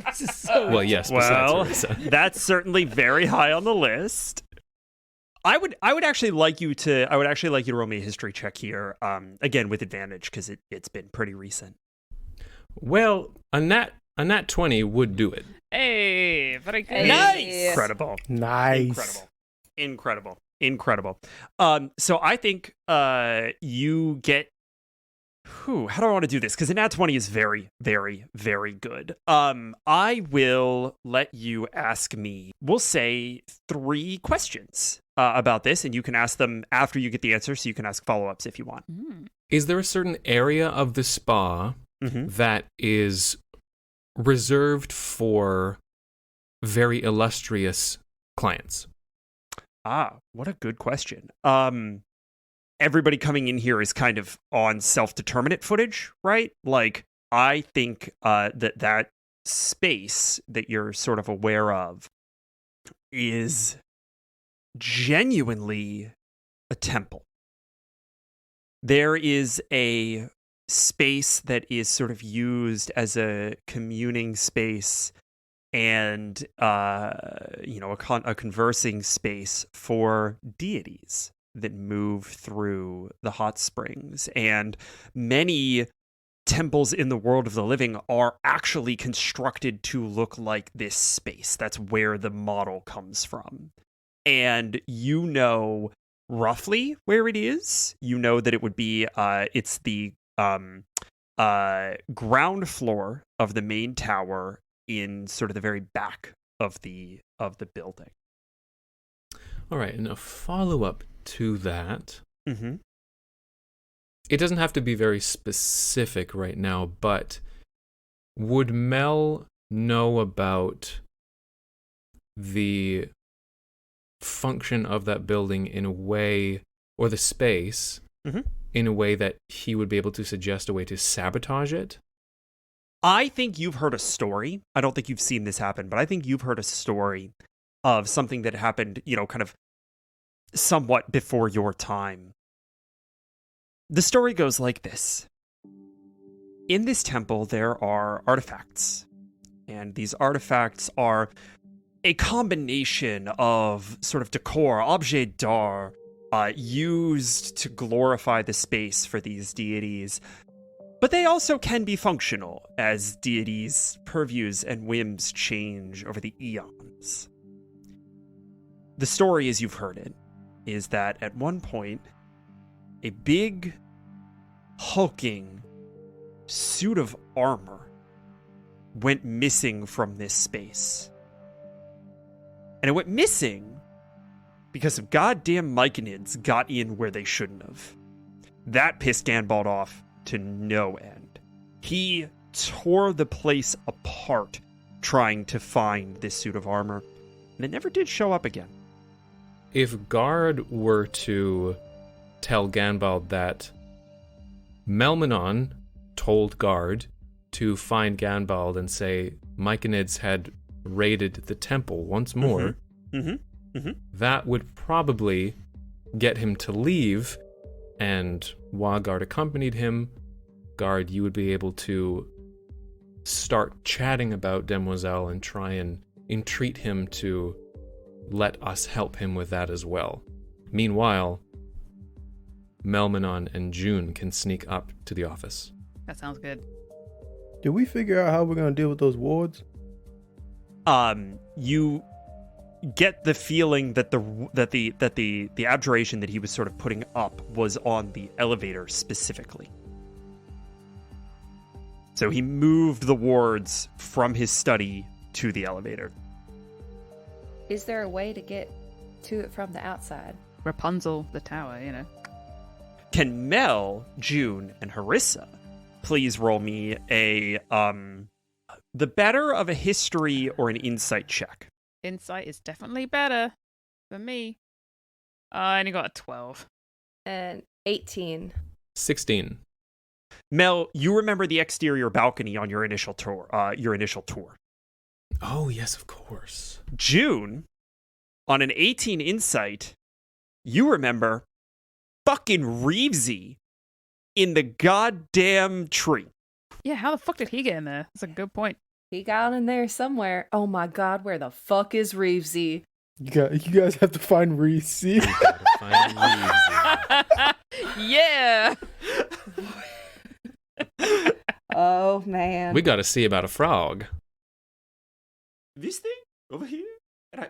This is so Well, yes, Well, besides Harissa. that's certainly very high on the list. I would actually like you to roll me a history check here, again with advantage because it's been pretty recent. Well, a nat 20 would do it. Hey, very good. Hey. Nice, incredible, Nice. incredible. So I think you get. How do I want to do this? Because a nat 20 is very, very, very good. I will let you ask me, we'll say 3 questions about this, and you can ask them after you get the answer, so you can ask follow-ups if you want. Is there a certain area of the spa that is reserved for very illustrious clients? What a good question. Everybody coming in here is kind of on self-determinate footage, right? Like, I think that space that you're sort of aware of is genuinely a temple. There is a space that is sort of used as a communing space and, a conversing space for deities that move through the hot springs. And many temples in the world of the living are actually constructed to look like this space. That's where the model comes from. And you know roughly where it is. You know that it would be, it's the ground floor of the main tower in sort of the very back of the building. All right, and a follow-up to that. Mm-hmm. It doesn't have to be very specific right now, but would Mel know about the function of that building in a way, or the space, in a way that he would be able to suggest a way to sabotage it? I think you've heard a story. I don't think you've seen this happen, but I think you've heard a story of something that happened, kind of somewhat before your time. The story goes like this. In this temple, there are artifacts, and these artifacts are a combination of sort of decor, objet d'art, used to glorify the space for these deities. But they also can be functional, as deities' purviews and whims change over the eons. The story, as you've heard it, is that at one point, a big, hulking suit of armor went missing from this space. And it went missing because of goddamn Myconids got in where they shouldn't have. That pissed Ganbald off to no end. He tore the place apart trying to find this suit of armor, and it never did show up again. If Guard were to tell Ganbald that Melmanon told Guard to find Ganbald and say Myconids had raided the temple once more, that would probably get him to leave, and while Guard accompanied him, Guard, you would be able to start chatting about Demoiselle and try and entreat him to let us help him with that as well. Meanwhile, Melmanon and June can sneak up to the office. That sounds good. Did we figure out how we're gonna deal with those wards? You get the feeling that the abjuration that he was sort of putting up was on the elevator specifically. So he moved the wards from his study to the elevator. Is there a way to get to it from the outside? Rapunzel, the tower, you know. Can Mel, June, and Harissa please roll me a the better of a history or an insight check? Insight is definitely better for me. I only got a 12. And 18. 16. Mel, you remember the exterior balcony on your initial tour. Oh, yes, of course. June, on an 18 insight, you remember fucking Reevesy in the goddamn tree. Yeah, how the fuck did he get in there? That's a good point. He got in there somewhere. Oh my god, where the fuck is Reevesy? You guys have to find Reese. We gotta find Reevesy. Yeah! Oh man. We gotta see about a frog. This thing over here, and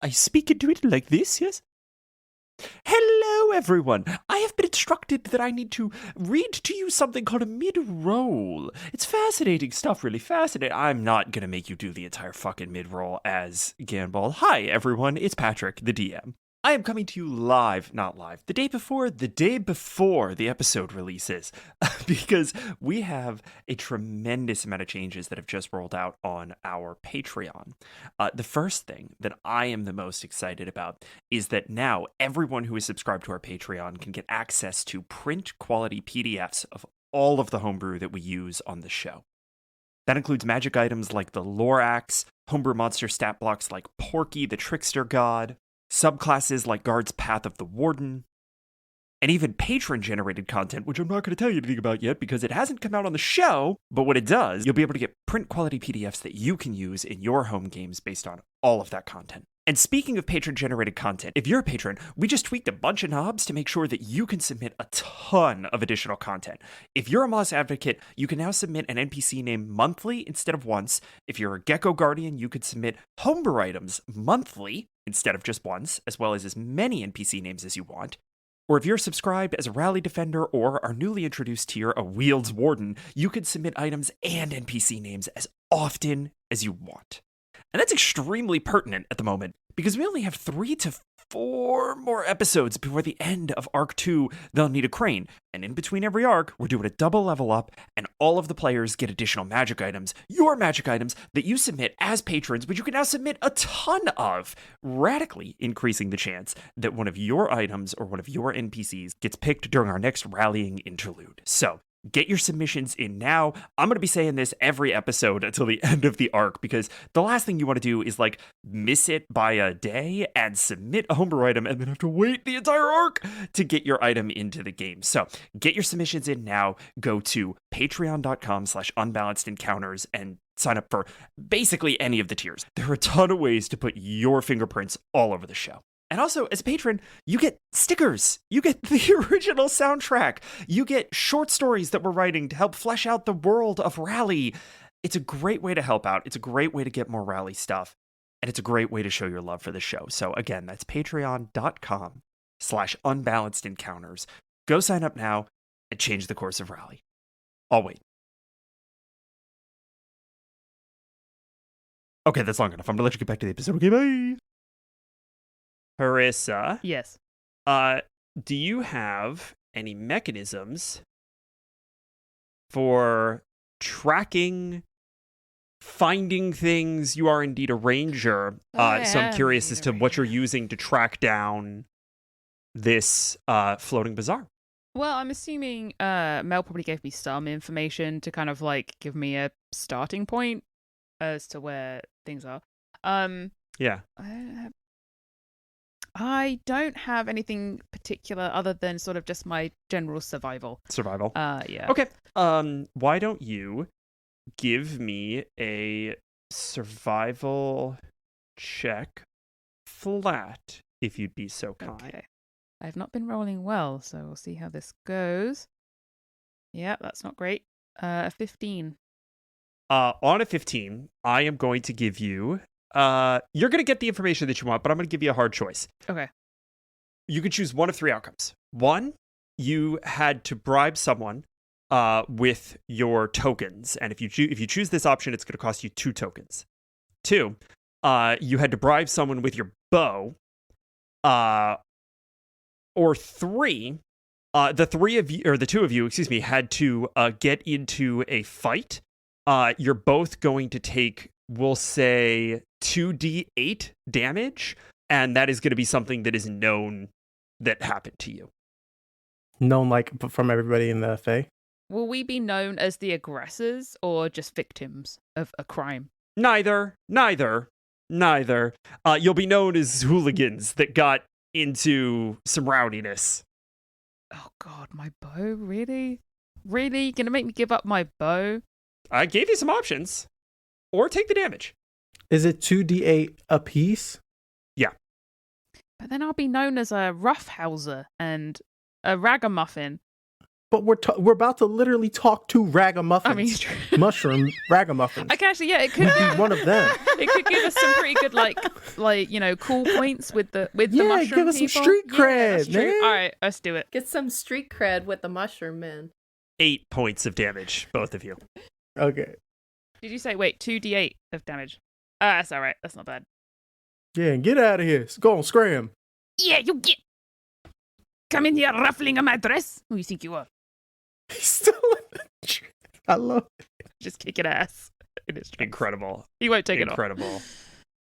I speak into it like this, yes? Hello, everyone. I have been instructed that I need to read to you something called a mid-roll. It's fascinating stuff, really fascinating. I'm not going to make you do the entire fucking mid-roll as Ganbald. Hi, everyone. It's Patrick, the DM. I am coming to you not live, the day before the episode releases, because we have a tremendous amount of changes that have just rolled out on our Patreon. The first thing that I am the most excited about is that now everyone who is subscribed to our Patreon can get access to print quality PDFs of all of the homebrew that we use on the show. That includes magic items like the Lore Axe, homebrew monster stat blocks like Porky the Trickster God, subclasses like Guard's Path of the Warden, and even patron-generated content, which I'm not going to tell you anything about yet because it hasn't come out on the show, but when it does, you'll be able to get print-quality PDFs that you can use in your home games based on all of that content. And speaking of patron-generated content, if you're a patron, we just tweaked a bunch of knobs to make sure that you can submit a ton of additional content. If you're a Moss Advocate, you can now submit an NPC name monthly instead of once. If you're a Gecko Guardian, you could submit homebrew items monthly instead of just once, as well as many NPC names as you want. Or if you're subscribed as a Rally Defender or our newly introduced tier, a Wields Warden, you could submit items and NPC names as often as you want. And that's extremely pertinent at the moment, because we only have 3 to 4 more episodes before the end of Arc 2, They'll Need a Crane. And in between every arc, we're doing a double level up, and all of the players get additional magic items, your magic items, that you submit as patrons, which you can now submit a ton of, radically increasing the chance that one of your items or one of your NPCs gets picked during our next rallying interlude. So, get your submissions in now. I'm going to be saying this every episode until the end of the arc, because the last thing you want to do is miss it by a day and submit a homebrew item and then have to wait the entire arc to get your item into the game. So get your submissions in now. Go to patreon.com/unbalanced-encounters and sign up for basically any of the tiers. There are a ton of ways to put your fingerprints all over the show. And also, as a patron, you get stickers. You get the original soundtrack. You get short stories that we're writing to help flesh out the world of Rally. It's a great way to help out. It's a great way to get more Rally stuff. And it's a great way to show your love for the show. So again, that's patreon.com/unbalanced encounters. Go sign up now and change the course of Rally. I'll wait. Okay, that's long enough. I'm going to let you get back to the episode. Okay, bye. Harissa, Yes. do you have any mechanisms for tracking, finding things? You are indeed a ranger, so I'm curious as to what you're using to track down this floating bazaar. Well, I'm assuming Mel probably gave me some information to kind of like give me a starting point as to where things are. Yeah. I don't have anything particular other than sort of just my general survival. Survival. Yeah. Okay. Why don't you give me a survival check flat, if you'd be so kind. Okay. I've not been rolling well, so we'll see how this goes. Yeah, that's not great. 15. On a 15, I am going to give you... you're going to get the information that you want, but I'm going to give you a hard choice. Okay. You could choose one of three outcomes. One, you had to bribe someone with your tokens, and if you choose this option, it's going to cost you 2 tokens. 2, you had to bribe someone with your bow. Or 3, the 2 of you, had to get into a fight. You're both going to take, we'll say, 2d8 damage, and that is going to be something that is known that happened to you. Known, like, from everybody in the Fae? Will we be known as the aggressors or just victims of a crime? Neither. You'll be known as hooligans that got into some rowdiness. Oh god, my bow? Really? Really? Gonna make me give up my bow? I gave you some options. Or take the damage. Is it 2d8 apiece? Yeah. But then I'll be known as a roughhouser and a ragamuffin. But we're about to literally talk to ragamuffins. I mean, mushroom ragamuffins. Okay, actually, yeah, it could be one of them. It could give us some pretty good, like cool points with the mushroom Yeah, give us some people. street Yeah, cred, that's true. man. All right, let's do it. Get some street cred with the mushroom men. 8 points of damage, both of you. Okay. Did you say 2d8 of damage? That's all right. That's not bad. Yeah, get out of here. Go on, scram. Yeah, you get. Come in here ruffling on my dress. Who you think you are? He's still in the dress. I love it. Just kicking ass. It is Incredible. He won't take it off.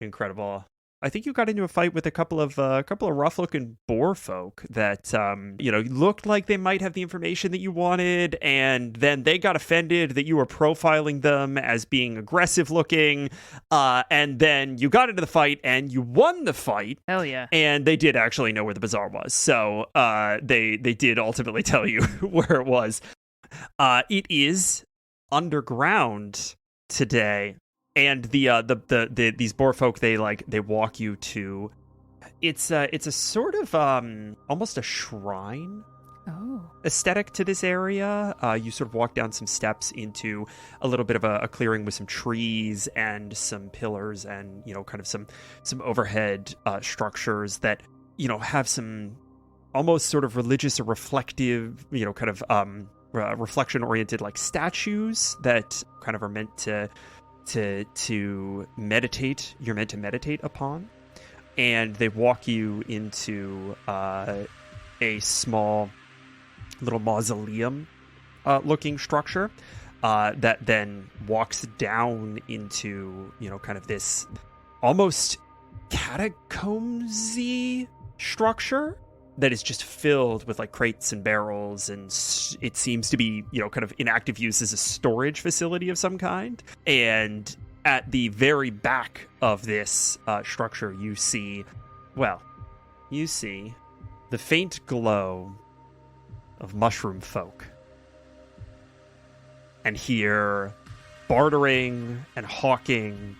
Incredible. I think you got into a fight with a couple of rough-looking boar folk that looked like they might have the information that you wanted, and then they got offended that you were profiling them as being aggressive-looking, and then you got into the fight and you won the fight. Hell yeah! And they did actually know where the bazaar was, so they did ultimately tell you where it was. It is underground today. And these boar folk, they walk you to, it's a sort of almost a shrine aesthetic to this area. You sort of walk down some steps into a little bit of a clearing with some trees and some pillars and kind of some overhead structures that have some almost sort of religious or reflective kind of reflection oriented like statues that kind of are meant to meditate. You're meant to meditate upon, and they walk you into a small little mausoleum looking structure that then walks down into kind of this almost catacombsy structure that is just filled with like crates and barrels, and it seems to be, kind of in active use as a storage facility of some kind. And at the very back of this structure, you see the faint glow of mushroom folk. And hear bartering and hawking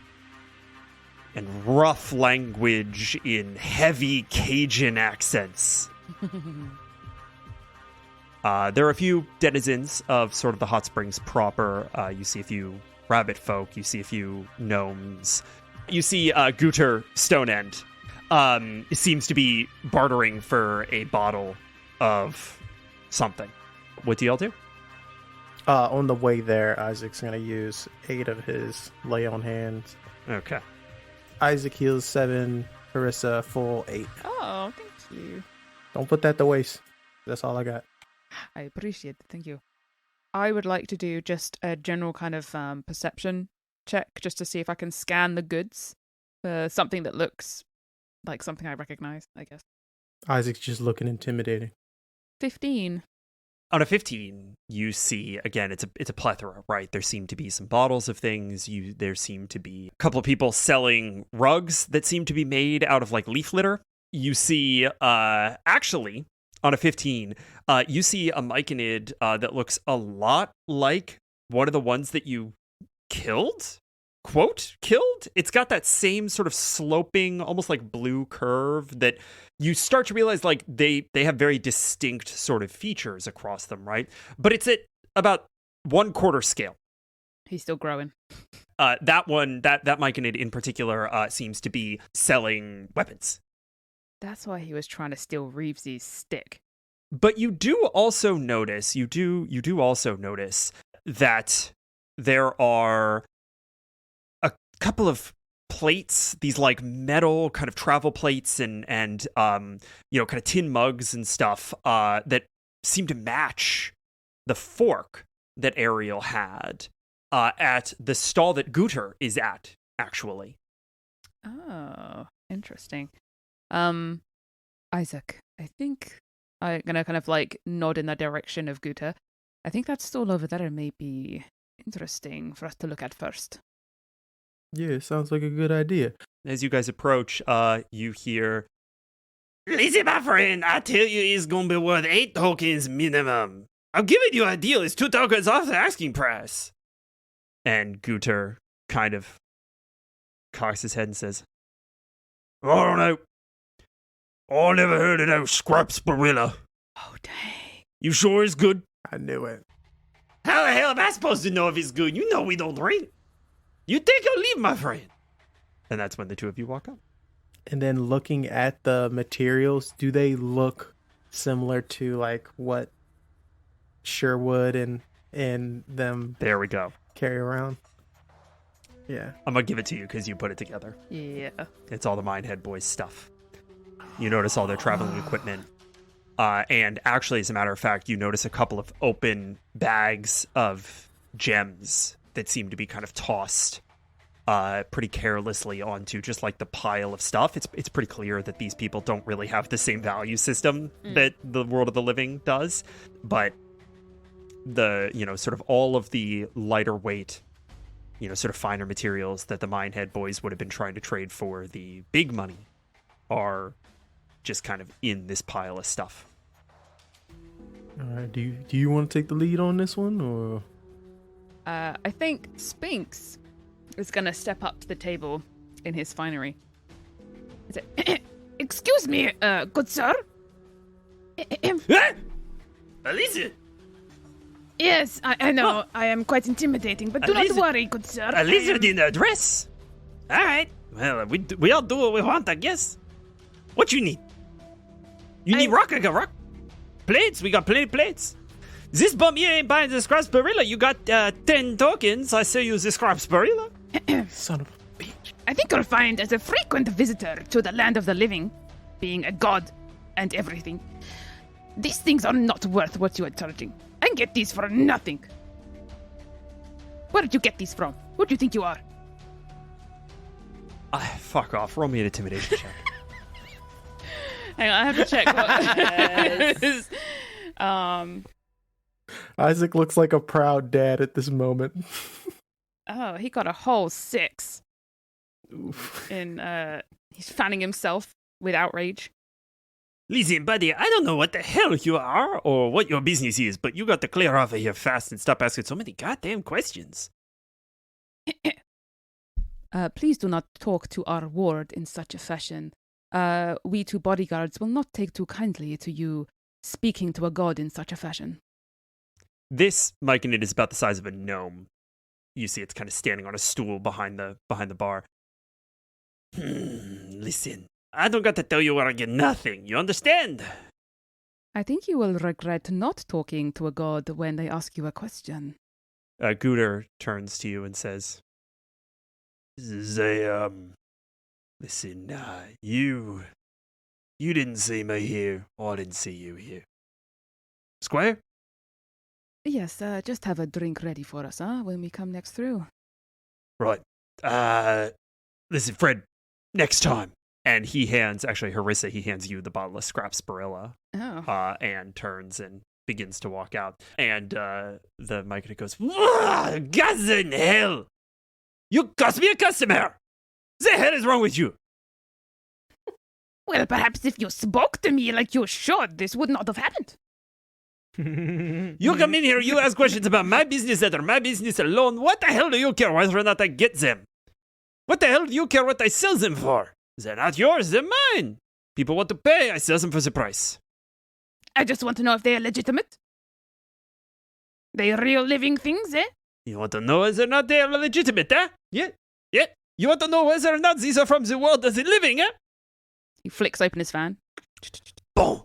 and rough language in heavy Cajun accents. There are a few denizens of sort of the hot springs proper. You see a few rabbit folk. You see a few gnomes. You see Guter Stoneend seems to be bartering for a bottle of something. What do y'all do? On the way there, Isaac's going to use 8 of his lay on hands. Okay. Isaac heals 7, Carissa full 8. Oh, thank you. Don't put that to waste. That's all I got. I appreciate it. Thank you. I would like to do just a general kind of perception check just to see if I can scan the goods for something that looks like something I recognize, I guess. Isaac's just looking intimidating. 15. On a 15, you see, again, it's a plethora, right? There seem to be some bottles of things. There seem to be a couple of people selling rugs that seem to be made out of like leaf litter. You see, actually, on a 15, you see a myconid that looks a lot like one of the ones that you killed? Quote, killed? It's got that same sort of sloping, almost like blue curve that you start to realize like they have very distinct sort of features across them, right? But it's at about 1/4 scale. He's still growing. That one, that myconid in particular, seems to be selling weapons. That's why he was trying to steal Reeves's stick. But you do also notice, that there are a couple of plates, these like metal kind of travel plates and kind of tin mugs and stuff that seem to match the fork that Ariel had at the stall that Guter is at, actually. Oh, interesting. Isaac, I think I'm gonna kind of like nod in the direction of Guter. I think that stall over there may be interesting for us to look at first. Yeah, sounds like a good idea. As you guys approach, you hear, Listen, my friend, I tell you it's gonna be worth 8 tokens minimum. I'm giving you a deal. It's 2 tokens off the asking price. and Guter kind of cocks his head and says, I don't know. I never heard of no scraps barilla. Oh, dang. You sure it's good? I knew it. How the hell am I supposed to know if it's good? You know we don't drink. You take or leave, my friend. and that's when the two of you walk up. And then looking at the materials, do they look similar to like what Sherwood and them There we go. carry around? Yeah. I'm going to give it to you because you put it together. Yeah. It's all the Minehead boys stuff. You notice all their traveling equipment. And actually, as a matter of fact, you notice a couple of open bags of gems that seem to be kind of tossed pretty carelessly onto just like the pile of stuff. It's pretty clear that these people don't really have the same value system that the world of the living does. But the, sort of all of the lighter weight, sort of finer materials that the Minehead boys would have been trying to trade for the big money are just kind of in this pile of stuff. All right. Do you want to take the lead on this one, or? I think Spinks is going to step up to the table in his finery. Is it, excuse me, good sir? Alicia! Yes, I know. I am quite intimidating, but do not Alicia- worry, good sir. Alicia didn't address. All right. Well, we all do what we want, I guess. What you need? You need rock? I got rock. Plates? We got plenty of plates. This bum here ain't buying the scraps barilla. You got 10 tokens. I sell you the scraps barilla. Son of a bitch. I think you'll find as a frequent visitor to the land of the living, being a god and everything, these things are not worth what you are charging. I can get these for nothing. Where did you get these from? Who do you think you are? Fuck off. Roll me an intimidation check. Hang on, I have to check what. Isaac looks like a proud dad at this moment. Oh, he got a whole 6. Oof. And he's fanning himself with outrage. Listen, buddy, I don't know what the hell you are or what your business is, but you got to clear off of here fast and stop asking so many goddamn questions. Please do not talk to our ward in such a fashion. We two bodyguards will not take too kindly to you speaking to a god in such a fashion. This Myconid is about the size of a gnome. You see it's kind of standing on a stool behind the bar. Listen, I don't got to tell you where I get nothing. You understand? I think you will regret not talking to a god when they ask you a question. Gooter turns to you and says, They, listen, you didn't see me here. I didn't see you here. Square? Yes, just have a drink ready for us, when we come next through. Right. Listen, Fred, next time. and he hands Harissa, he hands you the bottle of Scrapsparilla. Oh. And turns and begins to walk out. And the Myconid goes, Gods in hell! You cost me a customer! The hell is wrong with you? Well, perhaps if you spoke to me like you should, this would not have happened. You come in here, you ask questions about my business that are my business alone. What the hell do you care whether or not I get them? What the hell do you care what I sell them for? They're not yours, they're mine. People want to pay, I sell them for the price. I just want to know if they are legitimate. They real living things, eh? You want to know whether or not they are legitimate, eh? Yeah. You want to know whether or not these are from the world of the living, eh? He flicks open his fan. Boom.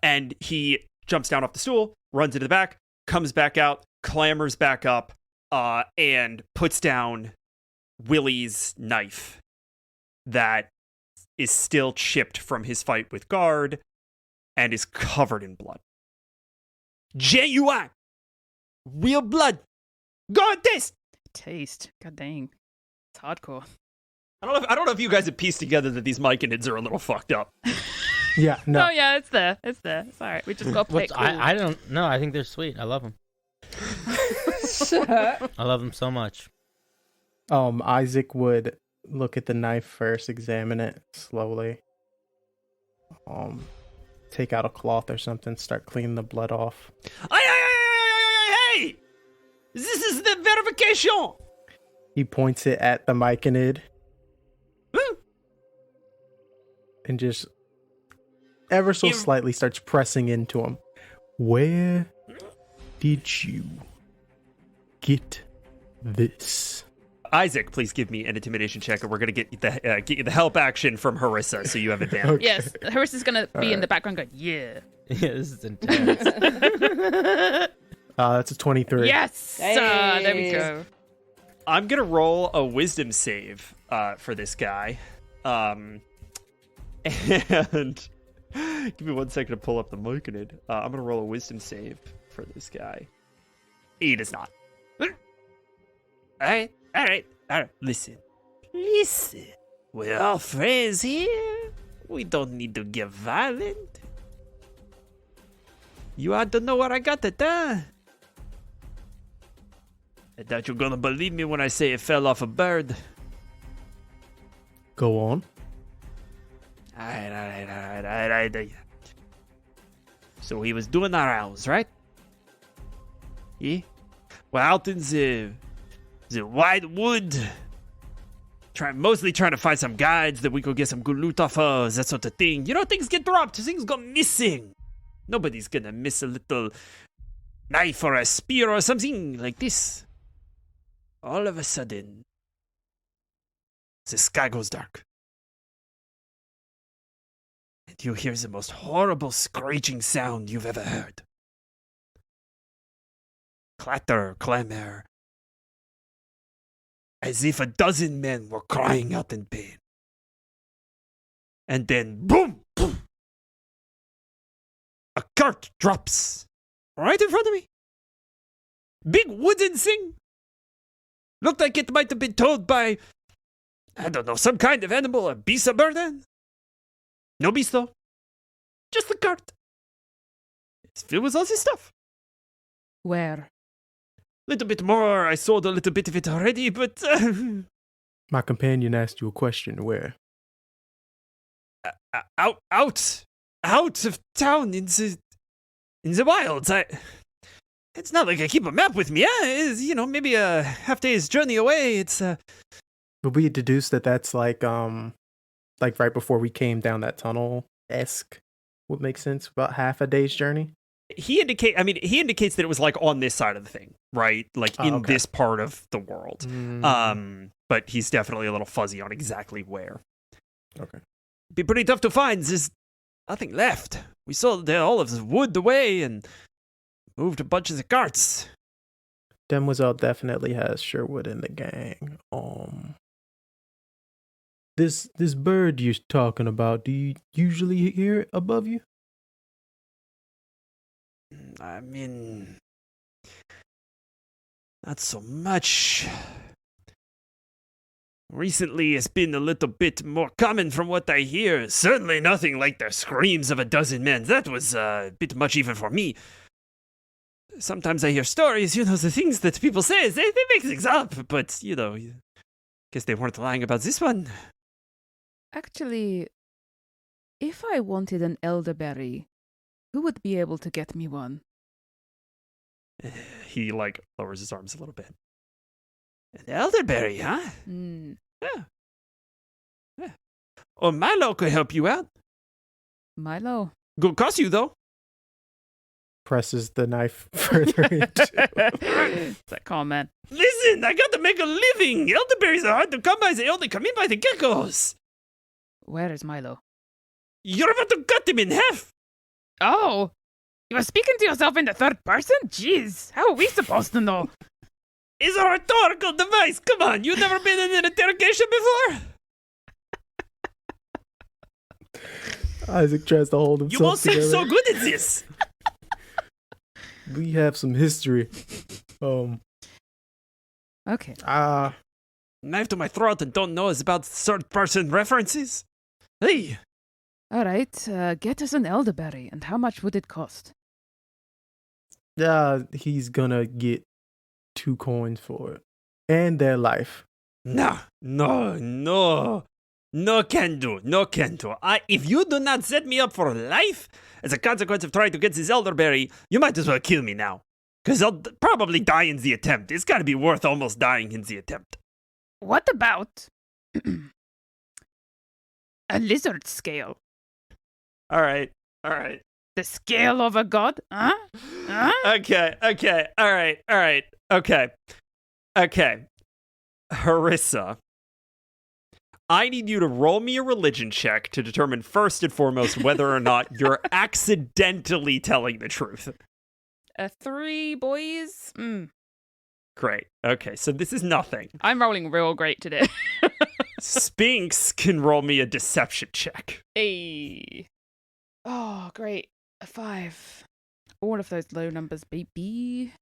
And he jumps down off the stool, runs into the back, comes back out, clambers back up, and puts down Willie's knife that is still chipped from his fight with Guard and is covered in blood. Genuine. Real blood. Go and taste. Taste. God dang. It's hardcore. I don't know if you guys have pieced together that these Myconids are a little fucked up. Yeah, no. Oh, yeah, it's there. It's there. It's all right. We just got to play it cool. I don't know. I think they're sweet. I love them. I love them so much. Isaac would look at the knife first, examine it slowly. Take out a cloth or something, start cleaning the blood off. Hey! This is the verification! He points it at the Myconid. And just ever so slightly starts pressing into him. Where did you get this? Isaac, please give me an intimidation check, and we're gonna get you the help action from Harissa, so you have advantage. Okay. Yes, Harissa's going to be in the background going, yeah. Yeah, this is intense. That's a 23. Yes! Hey. There we go. I'm gonna roll a wisdom save for this guy. And give me 1 second to pull up the Myconid. I'm gonna roll a wisdom save for this guy. He does not. All right. Listen. We're all friends here. We don't need to get violent. You want to know what I got it, huh? I thought you were gonna believe me when I say it fell off a bird. Go on. All right. So he was doing our rounds, right? Yeah? We're out in the wide wood. Mostly trying to find some guides that we could get some good loot off of, that sort of thing. You know, things get dropped, things go missing. Nobody's gonna miss a little knife or a spear or something like this. All of a sudden, the sky goes dark. And you hear the most horrible screeching sound you've ever heard. Clatter, clamor. As if a dozen men were crying out in pain. And then, boom! Boom! A cart drops right in front of me. Big wooden thing. Looked like it might have been towed by, I don't know, some kind of animal, a beast of burden. No beast though. Just a cart. It's filled with all this stuff. Where? Little bit more. I sold a little bit of it already, but My companion asked you a question. Where? out of town in the wilds. It's not like I keep a map with me. Yeah, it's, maybe a half day's journey away. It's But we deduced that that's like right before we came down that tunnel-esque would make sense, about half a day's journey. He indicates that it was like on this side of the thing, right? Like in okay. this part of the world. But he's definitely a little fuzzy on exactly where. Okay. Be pretty tough to find. There's nothing left. We sold all of the wood away and moved a bunch of the carts. Demoiselle definitely has Sherwood in the gang. This bird you're talking about, do you usually hear it above you? I mean, not so much. Recently, it's been a little bit more common from what I hear. Certainly nothing like the screams of a dozen men. That was a bit much even for me. Sometimes I hear stories, the things that people say, they make things up. But, guess they weren't lying about this one. Actually, if I wanted an elderberry, who would be able to get me one? He, lowers his arms a little bit. An elderberry, huh? Yeah. Or Milo could help you out. Milo? Go cost you, though. Presses the knife further into. That comment. Listen, I got to make a living. Elderberries are hard to come by. They only come in by the geckos. Where is Milo? You're about to cut him in half. Oh! You are speaking to yourself in the third person? Jeez, how are we supposed to know? It's a rhetorical device. Come on, you've never been in an interrogation before? Isaac tries to hold himself You won't seem together. so good at this. We have some history. Okay. Knife to my throat and don't know about third-person references? Hey. All right, get us an elderberry, and how much would it cost? He's gonna get 2 coins for it. And their life. No can do. If you do not set me up for life, as a consequence of trying to get this elderberry, you might as well kill me now. Because I'll probably die in the attempt. It's gotta be worth almost dying in the attempt. What about a lizard scale? All right. The scale of a god? Huh? Okay. All right. Okay. Harissa, I need you to roll me a religion check to determine first and foremost whether or not you're accidentally telling the truth. A 3, boys? Great. Okay, so this is nothing. I'm rolling real great today. Sphinx can roll me a deception check. Hey. Oh, great. A 5. All of those low numbers, baby.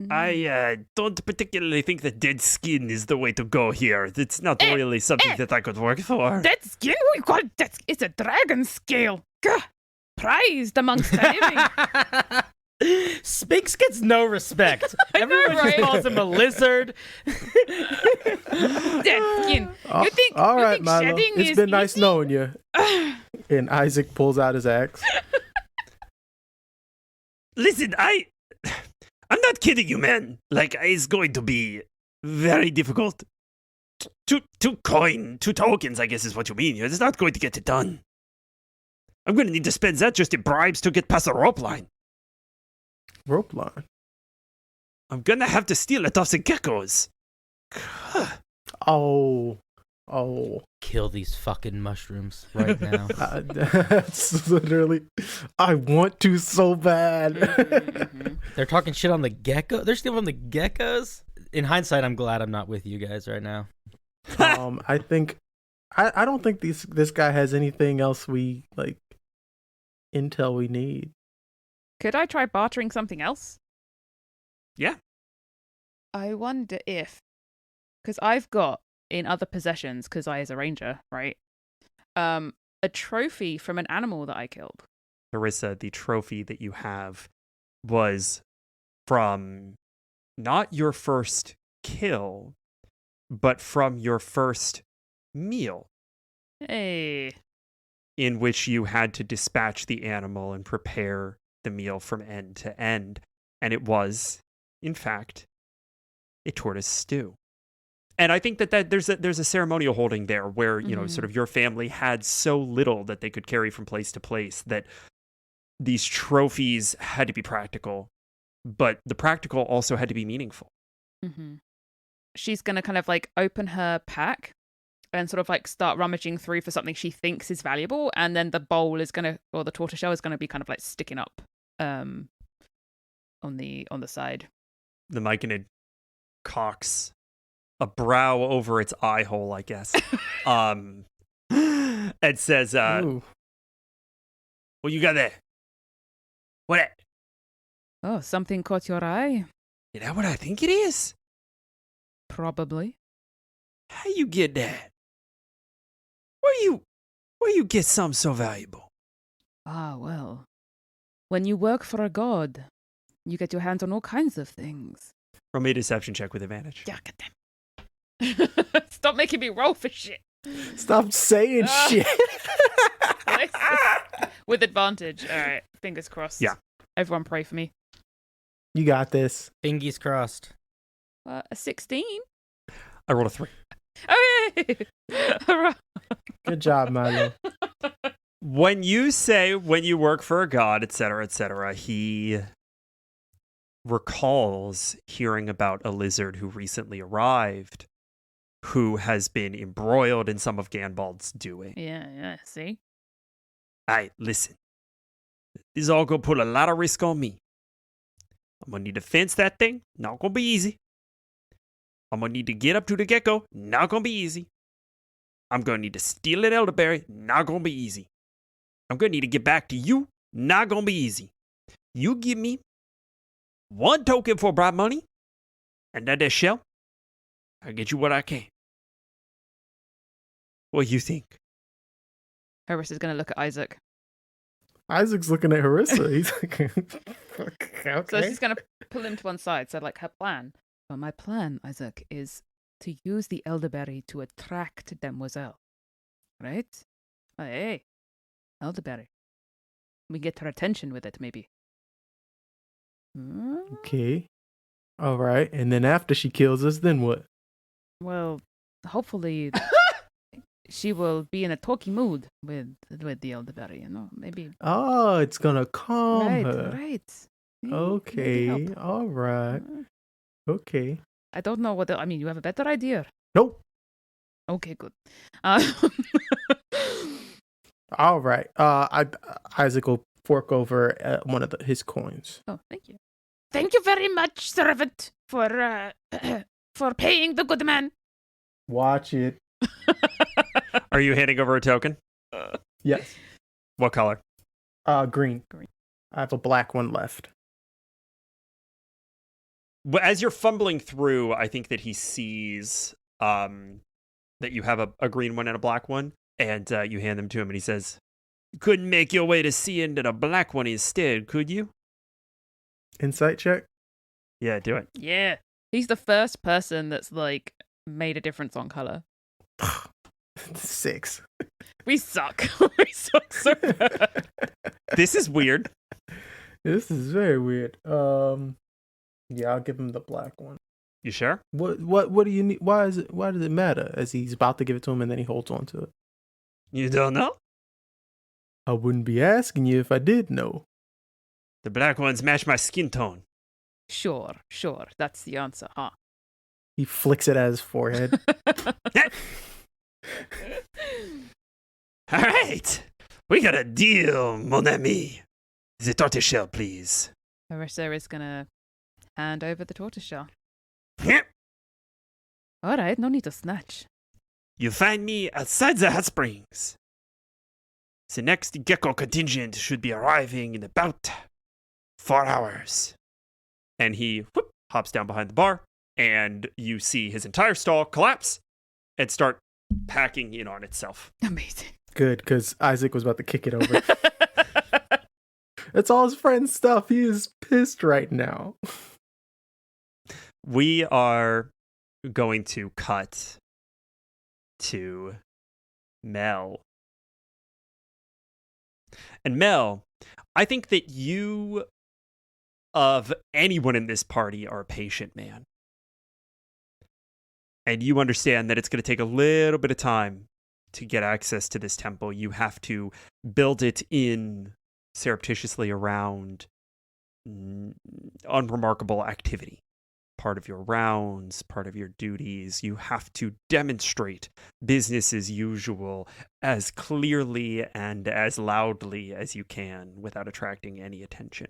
I don't particularly think that dead skin is the way to go here. It's not really something that I could work for. Dead skin? We call it dead. It's a dragon scale. Gah! Prized amongst the living. Sphinx gets no respect. Everyone right? just calls him a lizard. Dead skin. You think? All you right, think Milo. shedding It's is been nice easy? knowing you. And Isaac pulls out his axe. Listen, I'm not kidding you, man. It's going to be very difficult. Two tokens, I guess is what you mean. It's not going to get it done. I'm going to need to spend that just in bribes to get past the rope line. Rope line. I'm going to have to steal it off the geckos. Oh. Kill these fucking mushrooms right now. That's literally. I want to so bad. They're talking shit on the gecko. They're stealing from the geckos. In hindsight, I'm glad I'm not with you guys right now. I think. I don't think this guy has anything else intel we need. Could I try bartering something else? Yeah. I wonder if, because I've got in other possessions, because I is a ranger, right? A trophy from an animal that I killed. Harissa, the trophy that you have was from not your first kill, but from your first meal, Hey. in which you had to dispatch the animal and prepare the meal from end to end. And it was, in fact, a tortoise stew. And I think that there's a ceremonial holding there where, you know, sort of your family had so little that they could carry from place to place that these trophies had to be practical, but the practical also had to be meaningful. Mm-hmm. She's going to kind of like open her pack and sort of like start rummaging through for something she thinks is valuable. And then the bowl is going to, or the tortoiseshell is going to be kind of like sticking up on the side. The Myconid cocks a brow over its eye hole, I guess. And says, Ooh. What you got there? What? Oh, something caught your eye? Is that what I think it is? Probably. How you get that? Where you get something so valuable? Ah, well. When you work for a god, you get your hands on all kinds of things. Roll me a deception check with advantage. Yeah, get them. Stop making me roll for shit. Stop saying shit. With advantage. All right. Fingers crossed. Yeah. Everyone pray for me. You got this. Fingies crossed. A 16? I rolled a 3. Oh, yay! Hurrah. Good job, Milo. When you say when you work for a god, etc., he recalls hearing about a lizard who recently arrived, who has been embroiled in some of Ganbald's doing. Yeah, see? Alright, listen. This is all gonna put a lot of risk on me. I'm gonna need to fence that thing. Not gonna be easy. I'm gonna need to get up to the gecko. Not gonna be easy. I'm gonna need to steal an elderberry. Not gonna be easy. I'm gonna need to get back to you. Not gonna be easy. You give me one token for bribe money, and that shell, I'll get you what I can. What do you think? Harissa's going to look at Isaac. Isaac's looking at Harissa. He's like, okay. So she's going to pull him to one side. So, like, her plan. Well, my plan, Isaac, is to use the elderberry to attract Demoiselle. Right? Oh, hey, elderberry. We get her attention with it, maybe. Okay. All right. And then after she kills us, then what? Well, hopefully she will be in a talky mood with the elderberry, you know? Maybe. Oh, it's going to calm her. Right. Maybe Okay. help. All right. Okay. I don't know what... I mean, you have a better idea. Nope. Okay, good. All right. Isaac will fork over one of his coins. Oh, thank you. Thank you very much, servant, for paying the good man. Watch it. Are you handing over a token? Yes. What color? Green. I have a black one left. As you're fumbling through, I think that he sees that you have a green one and a black one, and you hand them to him, and he says, You couldn't make your way to see into the black one instead, could you? Insight check? yeah, do it. Yeah. He's the first person that's, like, made a difference on color. 6. We suck. We suck so bad. This is weird. This is very weird. Yeah, I'll give him the black one. You sure? What do you need? Why does it matter? As he's about to give it to him and then he holds on to it. You don't know? I wouldn't be asking you if I did know. The black ones match my skin tone. Sure. That's the answer, huh? He flicks it at his forehead. All right. We got a deal, mon ami. The tortoiseshell, please. Harissa is going to hand over the tortoiseshell. Yep. All right, no need to snatch. You find me outside the hot springs. The next gecko contingent should be arriving in about 4 hours. And he hops down behind the bar, and you see his entire stall collapse and start packing in on itself. Amazing. Good, because Isaac was about to kick it over. It's all his friend's stuff. He is pissed right now. We are going to cut to Mel. And Mel, I think that you of anyone in this party are a patient man. And you understand that it's going to take a little bit of time to get access to this temple. You have to build it in surreptitiously around unremarkable activity. Part of your rounds, part of your duties. You have to demonstrate business as usual as clearly and as loudly as you can without attracting any attention.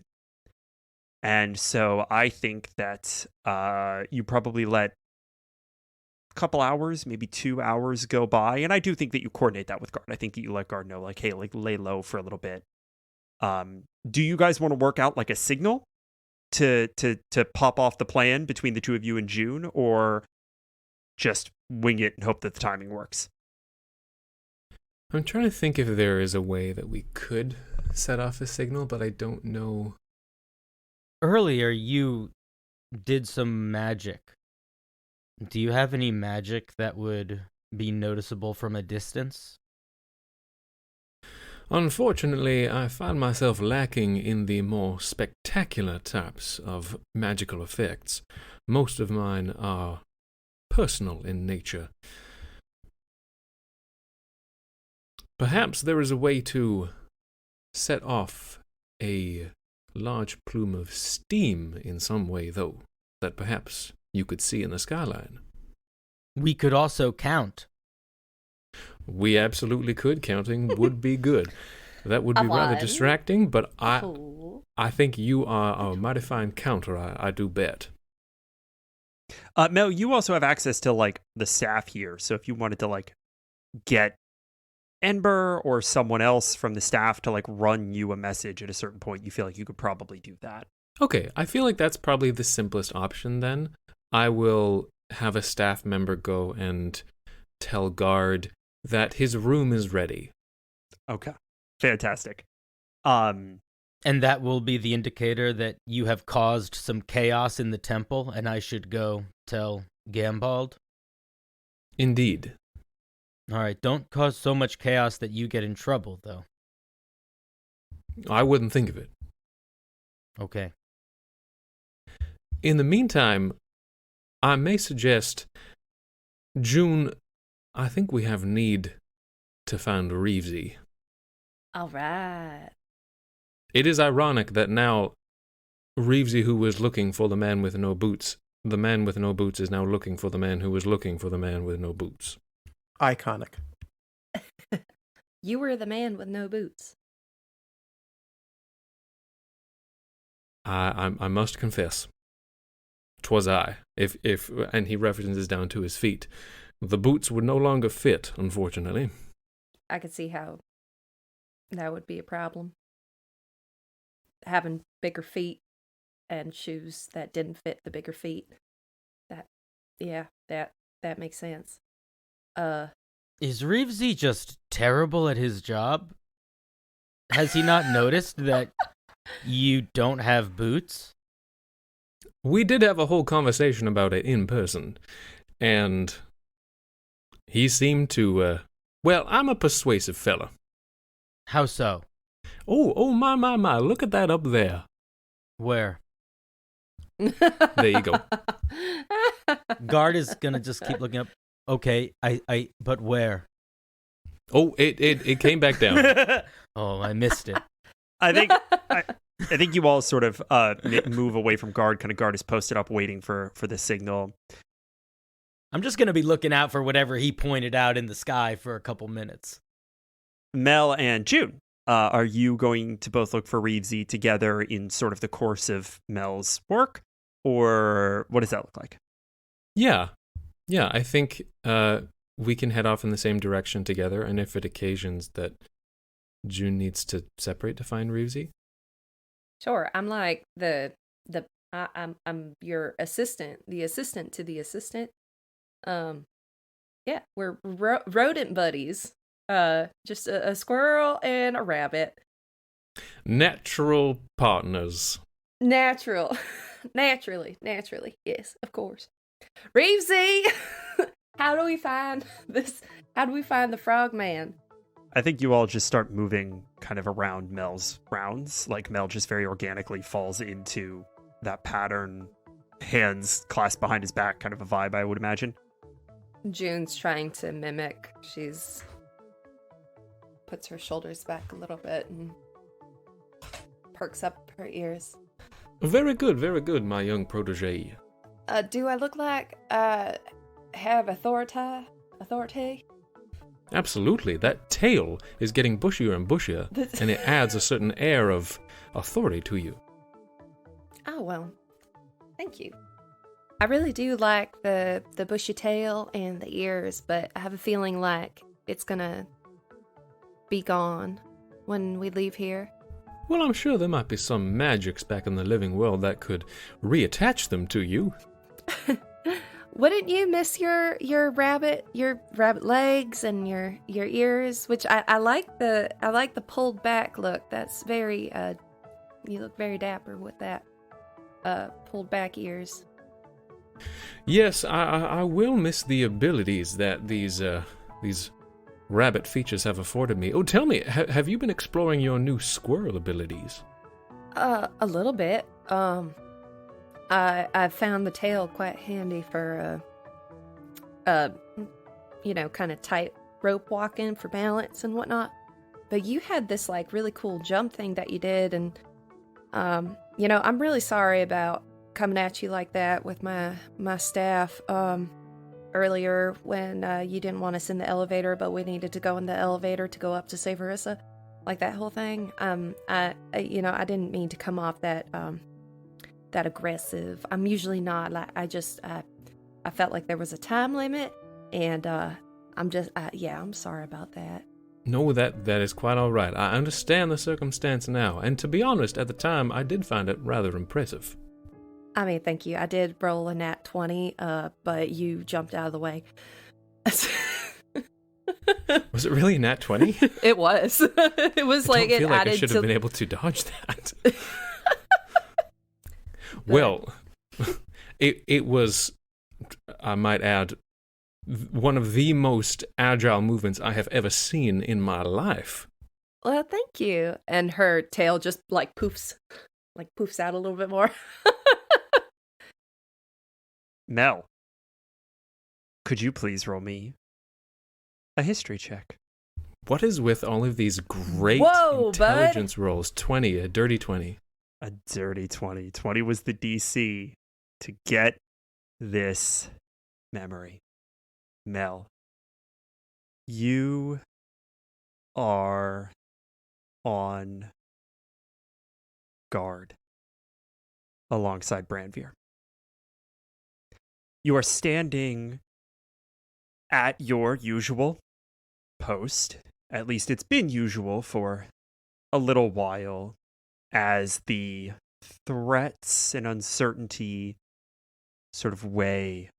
And so I think that you probably let couple hours, maybe 2 hours go by, and I do think that you coordinate that with Guard. I think that you let Guard know, like, hey, like, lay low for a little bit. Do you guys want to work out like a signal to pop off the plan between the two of you in June, or just wing it and hope that the timing works? I'm trying to think if there is a way that we could set off a signal, but I don't know. Earlier, you did some magic. Do you have any magic that would be noticeable from a distance? Unfortunately, I find myself lacking in the more spectacular types of magical effects. Most of mine are personal in nature. Perhaps there is a way to set off a large plume of steam in some way, though, that perhaps you could see in the skyline. We could also count. We absolutely could. Counting would be good. That would be rather distracting, but I think you are a mighty fine counter, I do bet. Mel, you also have access to, like, the staff here, so if you wanted to, like, get Ember or someone else from the staff to, like, run you a message at a certain point, you feel like you could probably do that. Okay, I feel like that's probably the simplest option then. I will have a staff member go and tell Guard that his room is ready. Okay, fantastic. And that will be the indicator that you have caused some chaos in the temple, and I should go tell Ganbald? Indeed. All right, don't cause so much chaos that you get in trouble, though. I wouldn't think of it. Okay. In the meantime, I may suggest, June, I think we have need to find Reevesy. All right. It is ironic that now Reevesy, who was looking for the man with no boots, the man with no boots is now looking for the man who was looking for the man with no boots. Iconic. You were the man with no boots. I must confess, 'twas I. If and he references down to his feet. The boots would no longer fit, unfortunately. I could see how that would be a problem. Having bigger feet and shoes that didn't fit the bigger feet. That makes sense. Is Reevesy just terrible at his job? Has he not noticed that you don't have boots? We did have a whole conversation about it in person, and he seemed to, well, I'm a persuasive fella. How so? Oh, my, look at that up there. Where? There you go. Guard is gonna just keep looking up. Okay, but where? Oh, it came back down. Oh, I missed it. I think you all sort of move away from Guard. Kind of Guard is posted up waiting for the signal. I'm just gonna be looking out for whatever he pointed out in the sky for a couple minutes. Mel and June, are you going to both look for Reevesy together in sort of the course of Mel's work, or what does that look like? Yeah, I think we can head off in the same direction together, and if it occasions that June needs to separate to find Reevesy. Sure, I'm like I'm your assistant, the assistant to the assistant. Yeah, we're rodent buddies. Just a squirrel and a rabbit. Natural partners. Naturally, yes, of course. Reevesy, how do we find this? How do we find the frog man? I think you all just start moving kind of around Mel's rounds. Like Mel just very organically falls into that pattern, hands clasped behind his back, kind of a vibe, I would imagine. June's trying to mimic. She's puts her shoulders back a little bit and perks up her ears. Very good, my young protege. Do I look like have authority? Absolutely. That tail is getting bushier and bushier, and it adds a certain air of authority to you. Oh, well, thank you. I really do like the bushy tail and the ears, but I have a feeling like it's gonna be gone when we leave here. Well, I'm sure there might be some magics back in the living world that could reattach them to you. Wouldn't you miss your rabbit legs and your ears? Which I like the pulled back look. That's very you look very dapper with that pulled back ears. Yes, I will miss the abilities that these rabbit features have afforded me. Oh, tell me, have you been exploring your new squirrel abilities? A little bit. I found the tail quite handy for kind of tight rope walking for balance and whatnot. But you had this like really cool jump thing that you did, and I'm really sorry about coming at you like that with my staff earlier when you didn't want us in the elevator, but we needed to go in the elevator to go up to save Harissa, like that whole thing. I didn't mean to come off that aggressive. I'm usually not. Like I felt like there was a time limit, and I'm sorry about that. No, that is quite all right. I understand the circumstance now, and to be honest, at the time, I did find it rather impressive. I mean, thank you. I did roll a nat 20, but you jumped out of the way. Was it really a nat 20? It was. It was I feel like I should have been able to dodge that. Well, it was, I might add, one of the most agile movements I have ever seen in my life. Well, thank you. And her tail just poofs out a little bit more. Mel, could you please roll me a history check? What is with all of these great intelligence rolls? 20, a dirty 20. A dirty 20. 20 was the DC to get this memory. Mel, you are on guard alongside Branvier. You are standing at your usual post. At least it's been usual for a little while, as the threats and uncertainty sort of weigh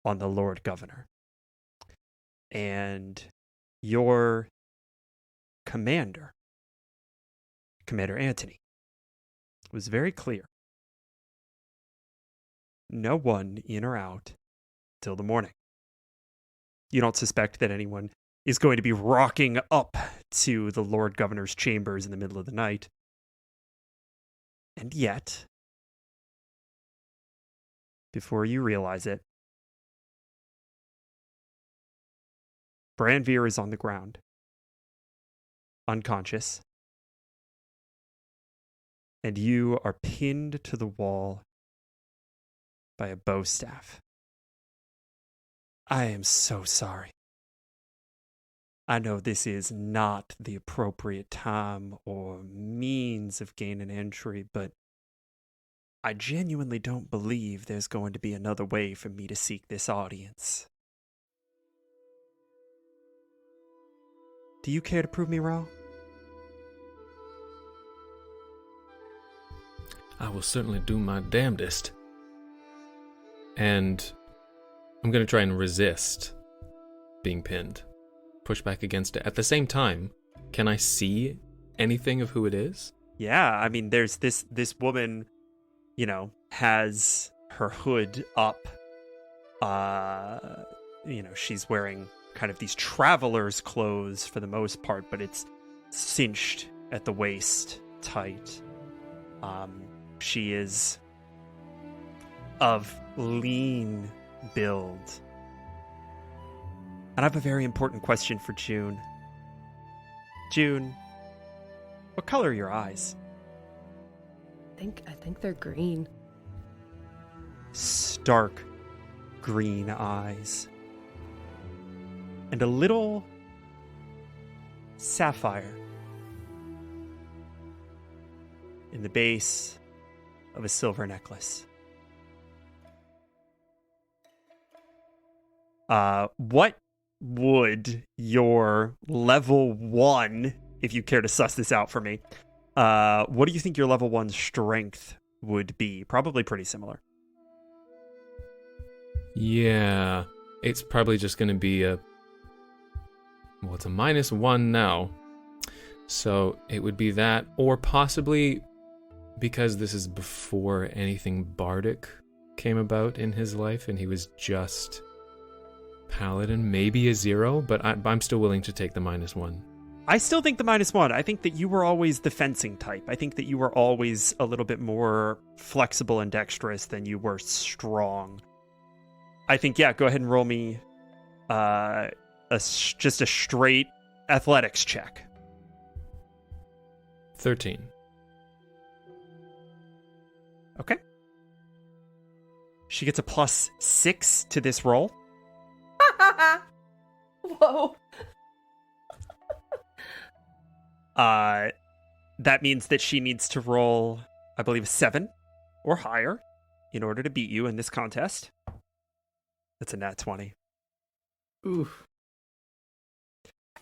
on the Lord Governor. And your Commander Anthony, was very clear. No one in or out till the morning. You don't suspect that anyone is going to be rocking up to the Lord Governor's chambers in the middle of the night. And yet, before you realize it, Branvier is on the ground, unconscious, and you are pinned to the wall by a bow staff. I am so sorry. I know this is not the appropriate time or means of gaining entry, but I genuinely don't believe there's going to be another way for me to seek this audience. Do you care to prove me wrong? I will certainly do my damnedest. And I'm going to try and resist being pinned. Push back against it. At the same time, can I see anything of who it is? Yeah, I mean, there's this woman, has her hood up. She's wearing kind of these traveler's clothes for the most part, but it's cinched at the waist, tight. She is of lean build. And I have a very important question for June. June, what color are your eyes? I think they're green. Stark green eyes. And a little sapphire in the base of a silver necklace. What would your level 1, if you care to suss this out for me, what do you think your level 1 strength would be? Probably pretty similar. Yeah, it's probably just going to be it's a -1 now. So it would be that, or possibly, because this is before anything bardic came about in his life and he was just paladin, maybe a 0, but I'm still willing to take the -1. I still think the -1. I think that you were always the fencing type. I think that you were always a little bit more flexible and dexterous than you were strong. I think, yeah, go ahead and roll me just a straight athletics check. 13. Okay. She gets a +6 to this roll. Whoa. That means that she needs to roll, I believe, a 7 or higher in order to beat you in this contest. That's a nat 20. Oof.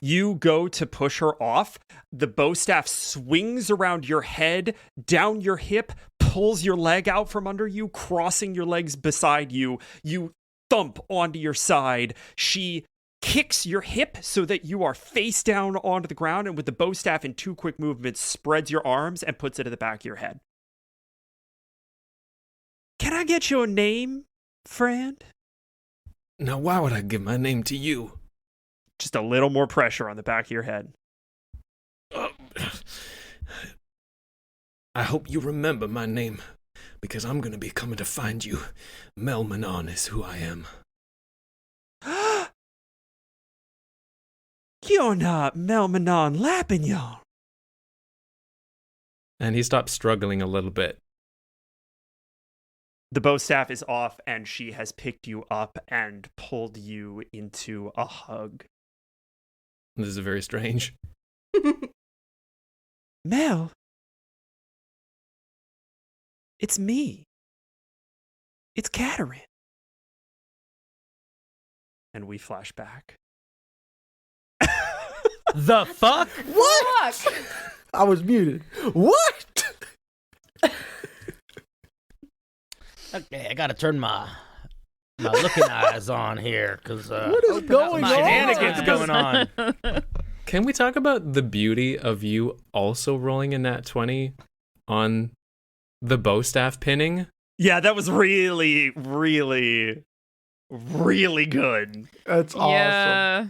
You go to push her off. The bow staff swings around your head, down your hip, pulls your leg out from under you, crossing your legs beside you. You thump onto your side. She kicks your hip so that you are face down onto the ground, and with the bow staff in 2 quick movements, spreads your arms and puts it at the back of your head. Can I get your name, friend? Now, why would I give my name to you? Just a little more pressure on the back of your head. I hope you remember my name, because I'm going to be coming to find you. Melmanon is who I am. You're not Melmanon Lapignon. And he stops struggling a little bit. The bow staff is off, and she has picked you up and pulled you into a hug. This is very strange. Mel, it's me. It's Katerin. And we flash back. The fuck? What? I was muted. What? Okay, I gotta turn my looking eyes on here, because What is going on? shenanigans going on. Can we talk about the beauty of you also rolling a nat 20 on the bow staff pinning? Yeah, that was really, really, really good. That's awesome. Yeah.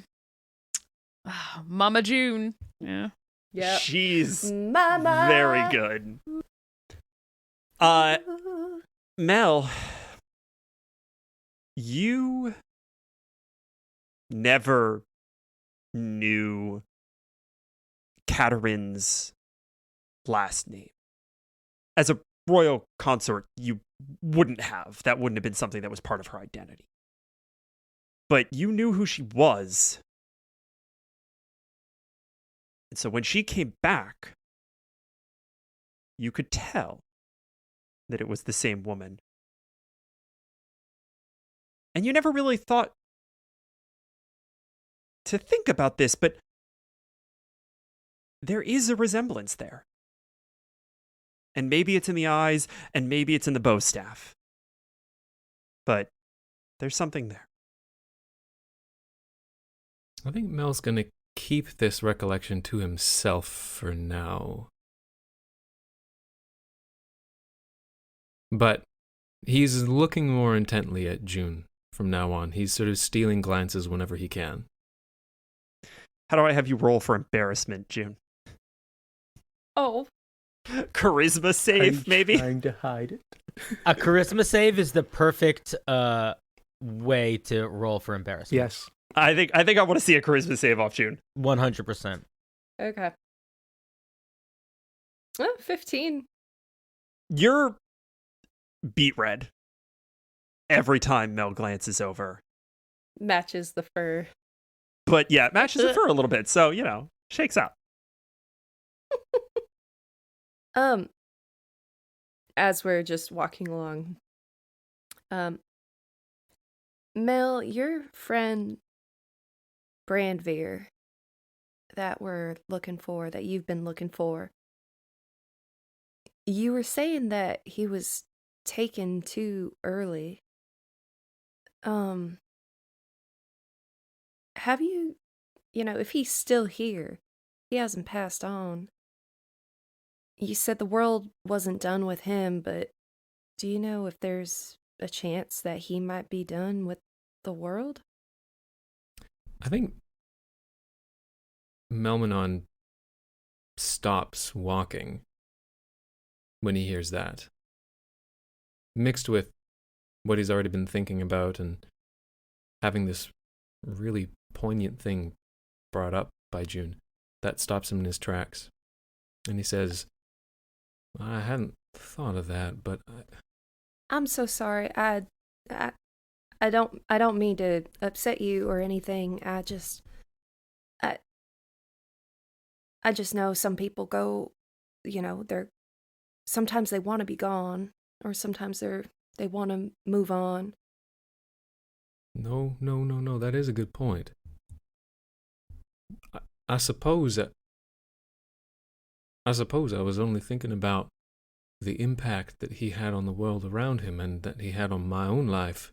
Ah, Mama June. Yeah. Yeah. She's Mama. very good. Mel, you never knew Katerin's last name. As a royal consort, you wouldn't have. That wouldn't have been something that was part of her identity. But you knew who she was. And so when she came back, you could tell that it was the same woman. And you never really thought to think about this, but there is a resemblance there. And maybe it's in the eyes, and maybe it's in the bow staff. But there's something there. I think Mel's going to keep this recollection to himself for now. But he's looking more intently at June from now on. He's sort of stealing glances whenever he can. How do I have you roll for embarrassment, June? Oh, Charisma save, maybe? Trying to hide it. A charisma save is the perfect way to roll for embarrassment. Yes. I think I want to see a charisma save off June. 100%. okay. 15. You're beet red every time Mel glances over. Matches the fur. But yeah, it matches it for a little bit, so, shakes out. As we're just walking along, Mel, your friend Brandveer that you've been looking for, you were saying that he was taken too early. Have you, if he's still here, he hasn't passed on. You said the world wasn't done with him, but do you know if there's a chance that he might be done with the world? I think Melmanon stops walking when he hears that, mixed with what he's already been thinking about and having this really poignant thing brought up by June. That stops him in his tracks. And he says, I hadn't thought of that, but I'm so sorry. I don't mean to upset you or anything. I just know some people go, sometimes they want to be gone, or sometimes they want to move on. No, that is a good point. I suppose I was only thinking about the impact that he had on the world around him and that he had on my own life.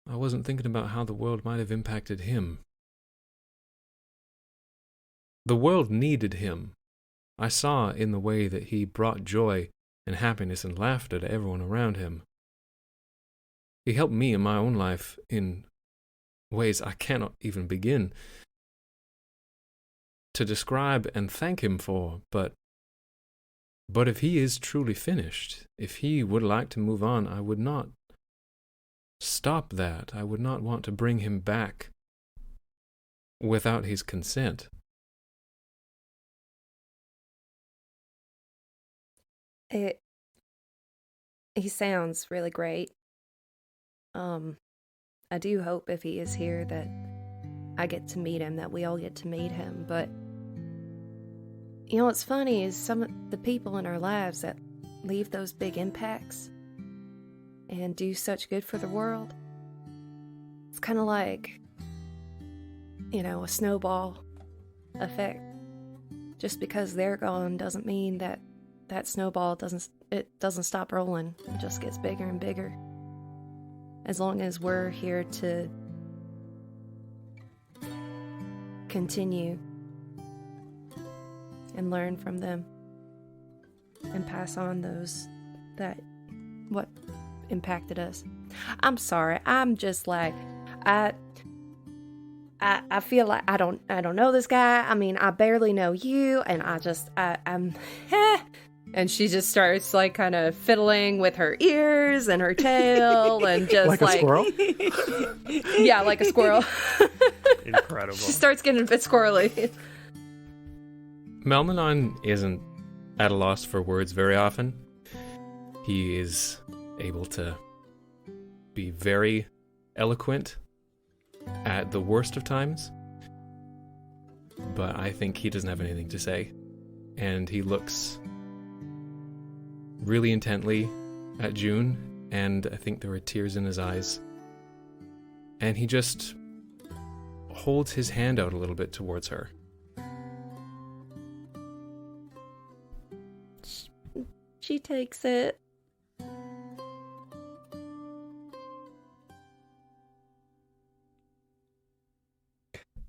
I wasn't thinking about how the world might have impacted him. The world needed him. I saw in the way that he brought joy and happiness and laughter to everyone around him. He helped me in my own life in ways I cannot even begin to describe and thank him for, but if he is truly finished, if he would like to move on, I would not stop that. I would not want to bring him back without his consent. He sounds really great. I do hope if he is here that I get to meet him, that we all get to meet him, but what's funny is some of the people in our lives that leave those big impacts and do such good for the world, it's kind of like, a snowball effect. Just because they're gone doesn't mean that snowball doesn't stop rolling. It just gets bigger and bigger. As long as we're here to continue and learn from them and pass on those what impacted us. I'm sorry. I'm just like I feel like I don't know this guy. I mean, I barely know you, and I'm and she just starts like kind of fiddling with her ears and her tail and just like a squirrel. Yeah, like a squirrel. Incredible. She starts getting a bit squirrely. Melmanon isn't at a loss for words very often. He is able to be very eloquent at the worst of times, but I think he doesn't have anything to say. And he looks really intently at June, and I think there were tears in his eyes. And he just holds his hand out a little bit towards her. She takes it.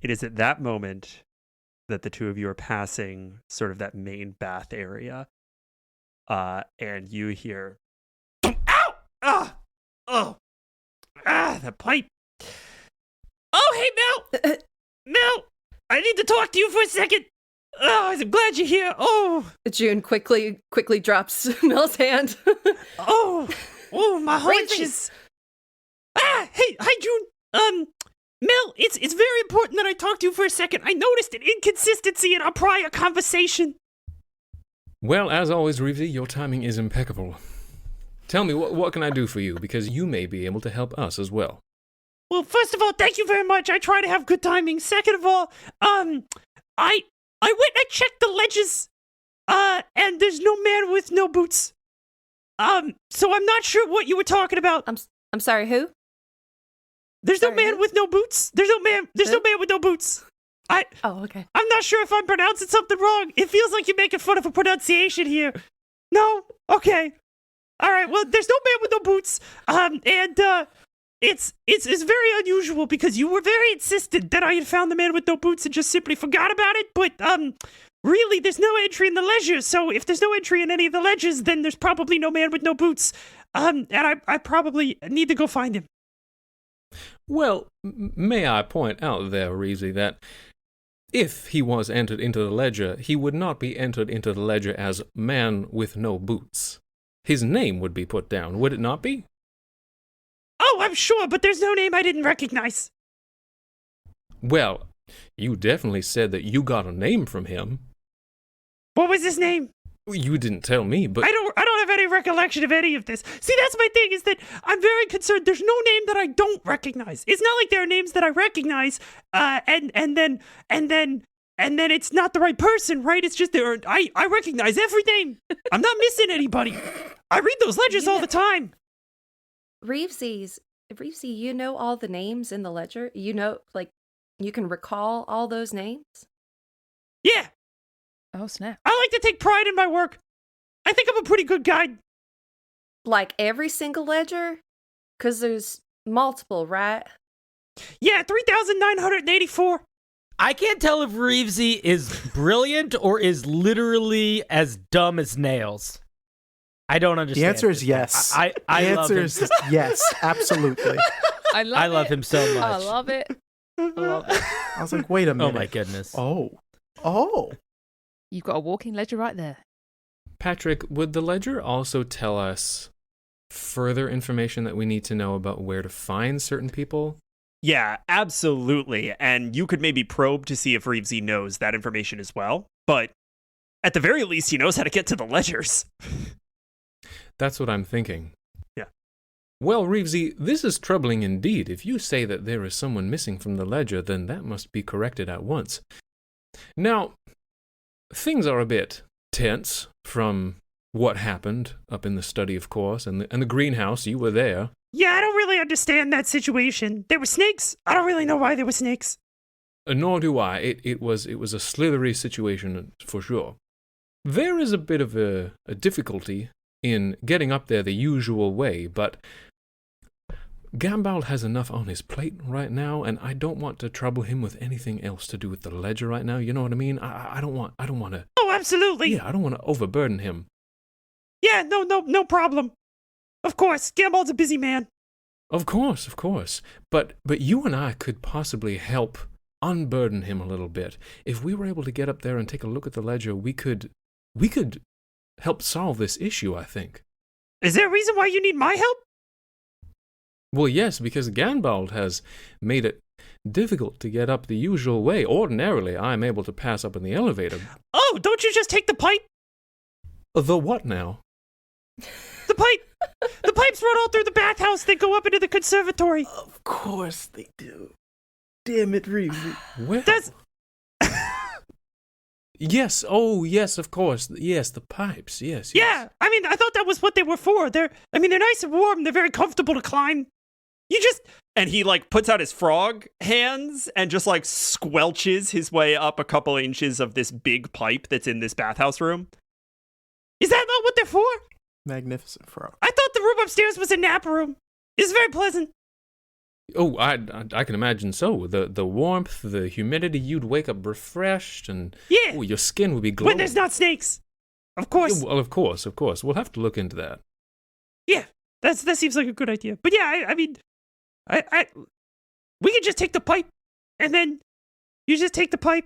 It is at that moment that the two of you are passing sort of that main bath area. And you hear, Ow! Ah! Oh! Ah, the pipe! Oh, hey, Mel! Mel! I need to talk to you for a second. Oh, I'm glad you're here. Oh, June quickly drops Mel's hand. oh, my haunches. Hey, hi, June. Mel, it's very important that I talk to you for a second. I noticed an inconsistency in our prior conversation. Well, as always, Reevesy, your timing is impeccable. Tell me, what can I do for you? Because you may be able to help us as well. Well, first of all, thank you very much. I try to have good timing. Second of all, I went and checked the ledges, and there's no man with no boots. So I'm not sure what you were talking about. I'm sorry, who? There's no man with no boots. There's no man with no boots. Oh, okay. I'm not sure if I'm pronouncing something wrong. It feels like you're making fun of a pronunciation here. No? Okay. All right. Well, there's no man with no boots. It's very unusual because you were very insistent that I had found the man with no boots and just simply forgot about it. But really, there's no entry in the ledger. So if there's no entry in any of the ledgers, then there's probably no man with no boots. And I probably need to go find him. Well, may I point out there, Reevesy, that if he was entered into the ledger, he would not be entered into the ledger as man with no boots. His name would be put down, would it not be? Oh, I'm sure, but there's no name I didn't recognize. Well, you definitely said that you got a name from him. What was his name? You didn't tell me, but I don't have any recollection of any of this. See, that's my thing, is that I'm very concerned. There's no name that I don't recognize. It's not like there are names that I recognize, and then it's not the right person, right? It's just I recognize every name. I'm not missing anybody. I read those ledgers all the time. Reevesy, you know all the names in the ledger? You know, like, you can recall all those names? Yeah. Oh, snap. I like to take pride in my work. I think I'm a pretty good guide. Like every single ledger? Because there's multiple, right? Yeah, 3,984. I can't tell if Reevesy is brilliant or is literally as dumb as nails. I don't understand. The answer is this. yes. I the love answer him. is yes, absolutely. I love him so much. I love it. I love it. I was like, wait a minute. Oh my goodness. Oh. You've got a walking ledger right there. Patrick, would the ledger also tell us further information that we need to know about where to find certain people? Yeah, absolutely. And you could maybe probe to see if Reevesy knows that information as well. But at the very least, he knows how to get to the ledgers. That's what I'm thinking. Yeah. Well, Reevesy, this is troubling indeed. If you say that there is someone missing from the ledger, then that must be corrected at once. Now, things are a bit tense from what happened up in the study, of course, and the greenhouse. You were there. Yeah, I don't really understand that situation. There were snakes. I don't really know why there were snakes. Nor do I. It was a slithery situation for sure. There is a bit of a difficulty in getting up there the usual way, but Ganbald has enough on his plate right now, and I don't want to trouble him with anything else to do with the ledger right now. You know what I mean? I don't want to. Oh, absolutely. Yeah, I don't want to overburden him. Yeah, no problem. Of course, Ganbald's a busy man. Of course. But you and I could possibly help unburden him a little bit. If we were able to get up there and take a look at the ledger, we could help solve this issue, I think. Is there a reason why you need my help? Well, yes, because Ganbald has made it difficult to get up the usual way. Ordinarily, I'm able to pass up in the elevator. Oh, don't you just take the pipe? The what now? The pipe! The pipes run all through the bathhouse, they go up into the conservatory. Of course they do. Damn it, Reevesy. Where? That's... Yes, of course. Yes, the pipes, yes. Yeah, I mean, I thought that was what they were for. They're nice and warm, they're very comfortable to climb. You just... And he, puts out his frog hands and just, squelches his way up a couple inches of this big pipe that's in this bathhouse room. Is that not what they're for? Magnificent frog. I thought the room upstairs was a nap room. It's very pleasant. Oh, I can imagine so. The warmth, the humidity, you'd wake up refreshed, and yeah, your skin would be glowing. When there's not snakes. Of course. Well, of course. We'll have to look into that. Yeah, that seems like a good idea. But yeah, I mean, we could just take the pipe, and then, You just take the pipe,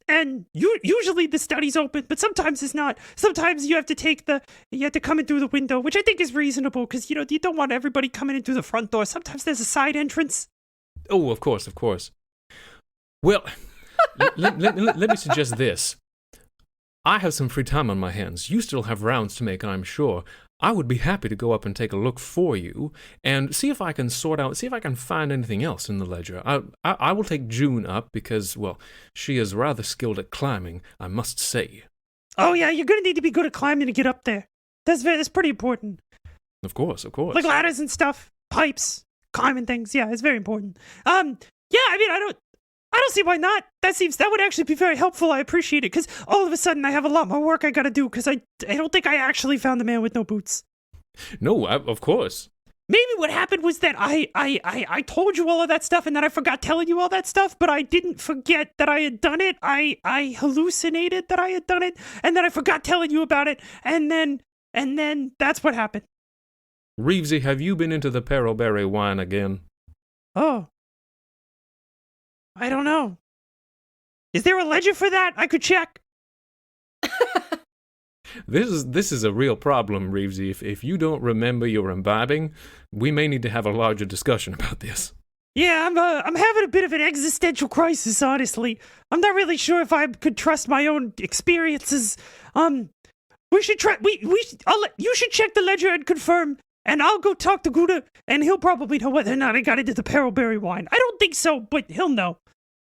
and usually the study's open, but sometimes it's not. Sometimes you have to come in through the window, which I think is reasonable, because, you don't want everybody coming in through the front door. Sometimes there's a side entrance. Oh, of course, of course. Well, let me suggest this. I have some free time on my hands. You still have rounds to make, I'm sure. I would be happy to go up and take a look for you and see if I can see if I can find anything else in the ledger. I will take June up because, well, she is rather skilled at climbing, I must say. Oh, yeah, you're going to need to be good at climbing to get up there. That's pretty important. Of course, of course. Like ladders and stuff, pipes, climbing things. Yeah, it's very important. Yeah, I mean, I don't see why not. That would actually be very helpful. I appreciate it, because all of a sudden I have a lot more work I gotta do, because I don't think I actually found the man with no boots. No, of course. Maybe what happened was that I told you all of that stuff, and then I forgot telling you all that stuff, but I didn't forget that I had done it. I hallucinated that I had done it, and then I forgot telling you about it, and then that's what happened. Reevesy, have you been into the Pearlberry wine again? Oh. I don't know. Is there a ledger for that? I could check. This is a real problem, Reevesy. If you don't remember your imbibing, we may need to have a larger discussion about this. Yeah, I'm having a bit of an existential crisis, honestly. I'm not really sure if I could trust my own experiences. We should try. You should check the ledger and confirm. And I'll go talk to Gouda, and he'll probably know whether or not I got into the Pearlberry wine. I don't think so, but he'll know.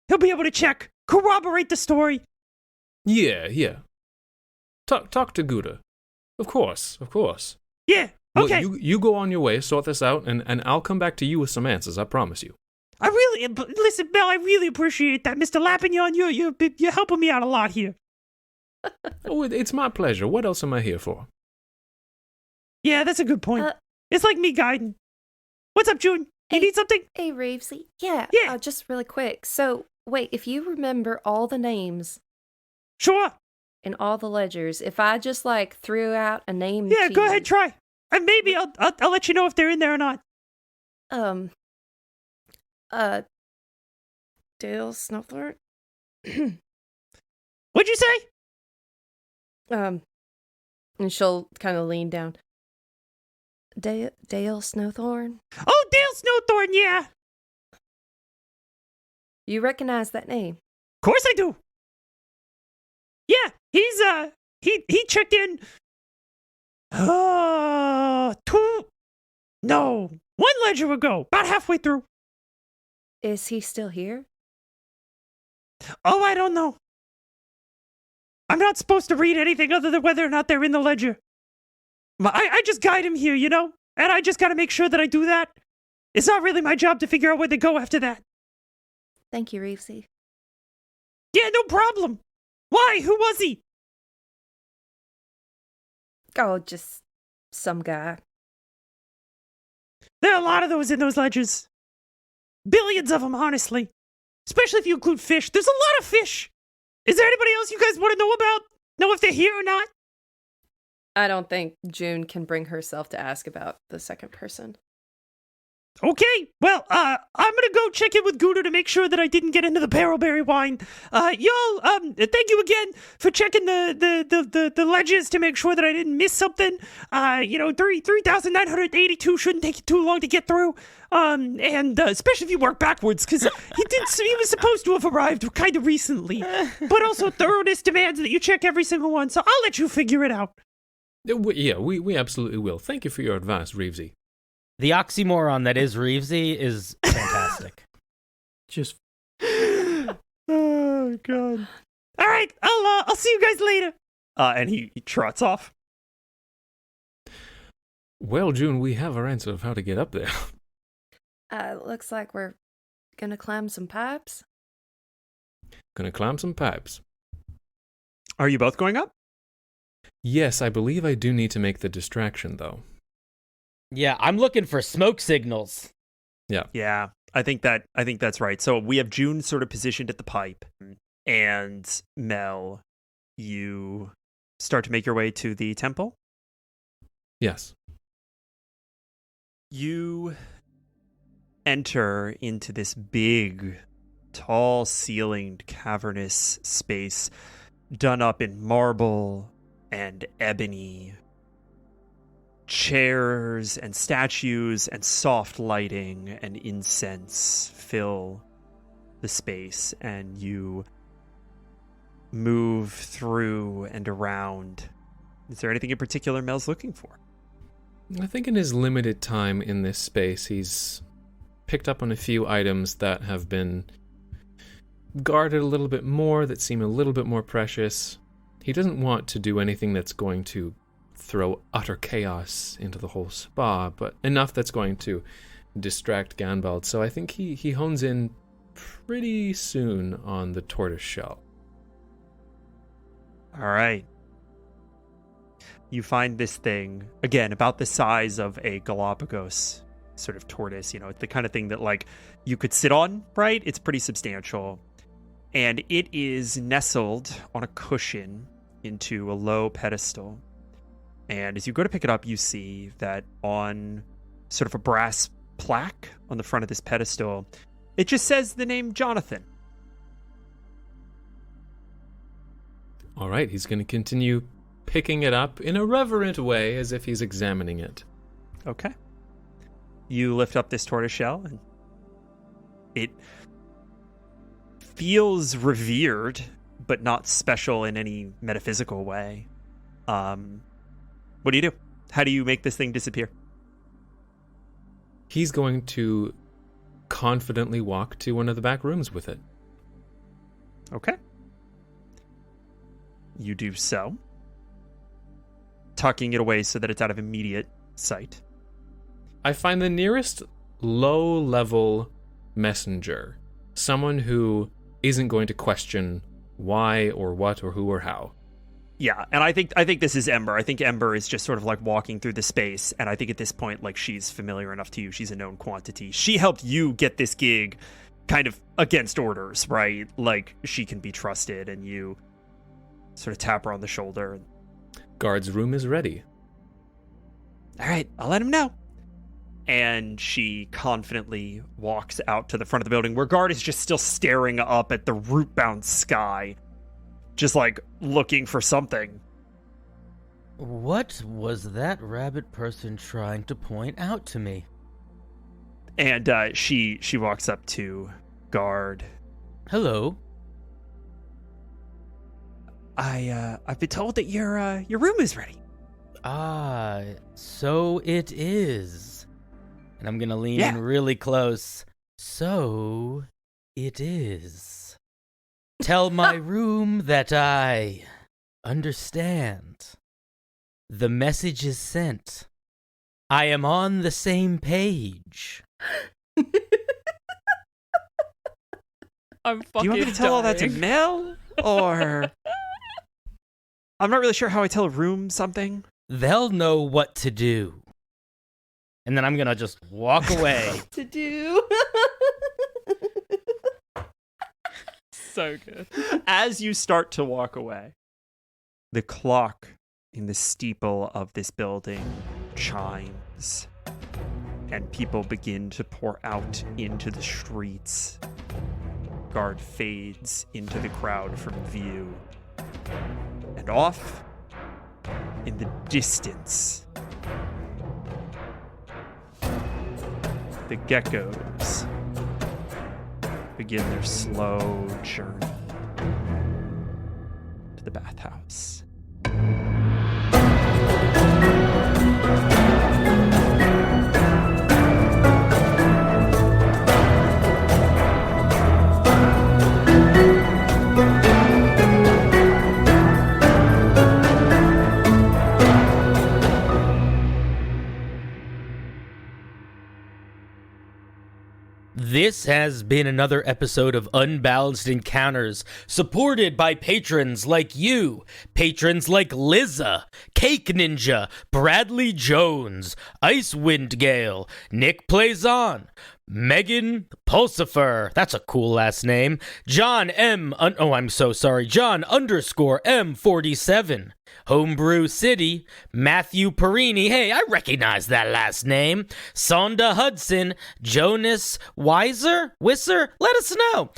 He'll be able to check, corroborate the story. Yeah. Talk to Gouda. Of course. Yeah, okay. Well, you go on your way, sort this out, and I'll come back to you with some answers, I promise you. Listen, Mel, I really appreciate that. Mr. Lapignon, you're helping me out a lot here. Oh, it's my pleasure. What else am I here for? Yeah, that's a good point. It's like me guiding. What's up, June? You need something? Hey, Reevesy. Yeah. Yeah. Just really quick. So, wait, if you remember all the names. Sure. In all the ledgers, if I just, threw out a name Yeah, to go you, ahead, try. And maybe I'll let you know if they're in there or not. Dale Snowthorn? What'd you say? And she'll kind of lean down. Dale Snowthorn? Oh, Dale Snowthorn, yeah. You recognize that name? Of course I do. Yeah, he's he checked in. One ledger ago, about halfway through. Is he still here? Oh, I don't know. I'm not supposed to read anything other than whether or not they're in the ledger. I just guide him here, and I just gotta make sure that I do that. It's not really my job to figure out where they go after that. Thank you, Reevesy. Yeah, no problem. Why? Who was he? Oh, just some guy. There are a lot of those in those ledgers. Billions of them, honestly. Especially if you include fish. There's a lot of fish. Is there anybody else you guys want to know about? Know if they're here or not? I don't think June can bring herself to ask about the second person. Okay, well, I'm gonna go check in with Gouda to make sure that I didn't get into the Pearlberry wine. Y'all, thank you again for checking the ledgers to make sure that I didn't miss something. 3,982 shouldn't take you too long to get through. And especially if you work backwards, because he was supposed to have arrived kind of recently. But also thoroughness demands that you check every single one, so I'll let you figure it out. Yeah, we absolutely will. Thank you for your advice, Reevesy. The oxymoron that is Reevesy is fantastic. Just oh god. All right, I'll see you guys later. And he trots off. Well, June, we have our answer of how to get up there. Looks like we're gonna climb some pipes. Gonna climb some pipes. Are you both going up? Yes, I believe I do need to make the distraction, though. Yeah, I'm looking for smoke signals. Yeah, I think that's right. So we have June sort of positioned at the pipe, and Mel, you start to make your way to the temple. Yes. You enter into this big tall ceilinged cavernous space done up in marble and ebony. Chairs and statues and soft lighting and incense fill the space, and you move through and around. Is there anything in particular Mel's looking for? I think in his limited time in this space, he's picked up on a few items that have been guarded a little bit more, that seem a little bit more precious. He doesn't want to do anything that's going to throw utter chaos into the whole spa, but enough that's going to distract Ganbald. So I think he hones in pretty soon on the tortoise shell. All right. You find this thing, again, about the size of a Galapagos sort of tortoise. You know, it's the kind of thing that, like, you could sit on, right? It's pretty substantial. And it is nestled on a cushion into a low pedestal. And as you go to pick it up, you see that on sort of a brass plaque on the front of this pedestal, it just says the name Jonathan. All right, he's going to continue picking it up in a reverent way as if he's examining it. Okay. You lift up this tortoise shell, and it feels revered, but not special in any metaphysical way. What do you do? How do you make this thing disappear? He's going to confidently walk to one of the back rooms with it. Okay. You do so, tucking it away so that it's out of immediate sight. I find the nearest low-level messenger, someone who isn't going to question why or what or who or how. Yeah, and I think this is Ember. I think Ember is just sort of like walking through the space, and I think at this point, like, she's familiar enough to you. She's a known quantity. She helped you get this gig kind of against orders, right? Like, she can be trusted, and you sort of tap her on the shoulder. Guard's room is ready. All right, I'll let him know. And she confidently walks out to the front of the building, where Guard is just still staring up at the root-bound sky, just like looking for something. What was that rabbit person trying to point out to me? And she walks up to Guard. Hello. I've been told that your room is ready. Ah, so it is. And I'm gonna lean Yeah. in really close. So it is. Tell my room that I understand. The message is sent. I am on the same page. I'm fucking Do you want me to tell all that to dying. Mel? Or... I'm not really sure how I tell a room something. They'll know what to do. And then I'm gonna just walk away. To do. So good. As you start to walk away, the clock in the steeple of this building chimes, and people begin to pour out into the streets. Guard fades into the crowd from view. And off in the distance, the geckos begin their slow journey to the bathhouse. This has been another episode of Unbalanced Encounters, supported by patrons like you, patrons like Liza, Cake Ninja, Bradley Jones, Icewind Gale, Nick Plays On, Megan Pulsifer, that's a cool last name, John M_M47, Homebrew City, Matthew Perini, hey, I recognize that last name, Sonda Hudson, Jonas Wisser, let us know,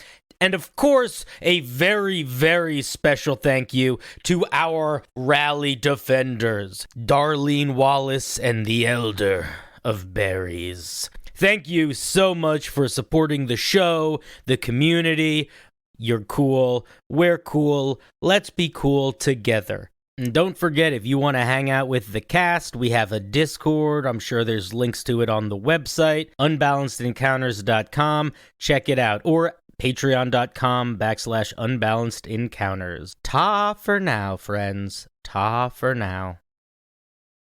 And of course, a very, very special thank you to our rally defenders, Darlene Wallace and the Elder of Berries. Thank you so much for supporting the show, the community. You're cool. We're cool. Let's be cool together. And don't forget, if you want to hang out with the cast, we have a Discord. I'm sure there's links to it on the website, unbalancederncounters.com. Check it out. Or patreon.com/unbalancederncounters. Ta for now, friends. Ta for now.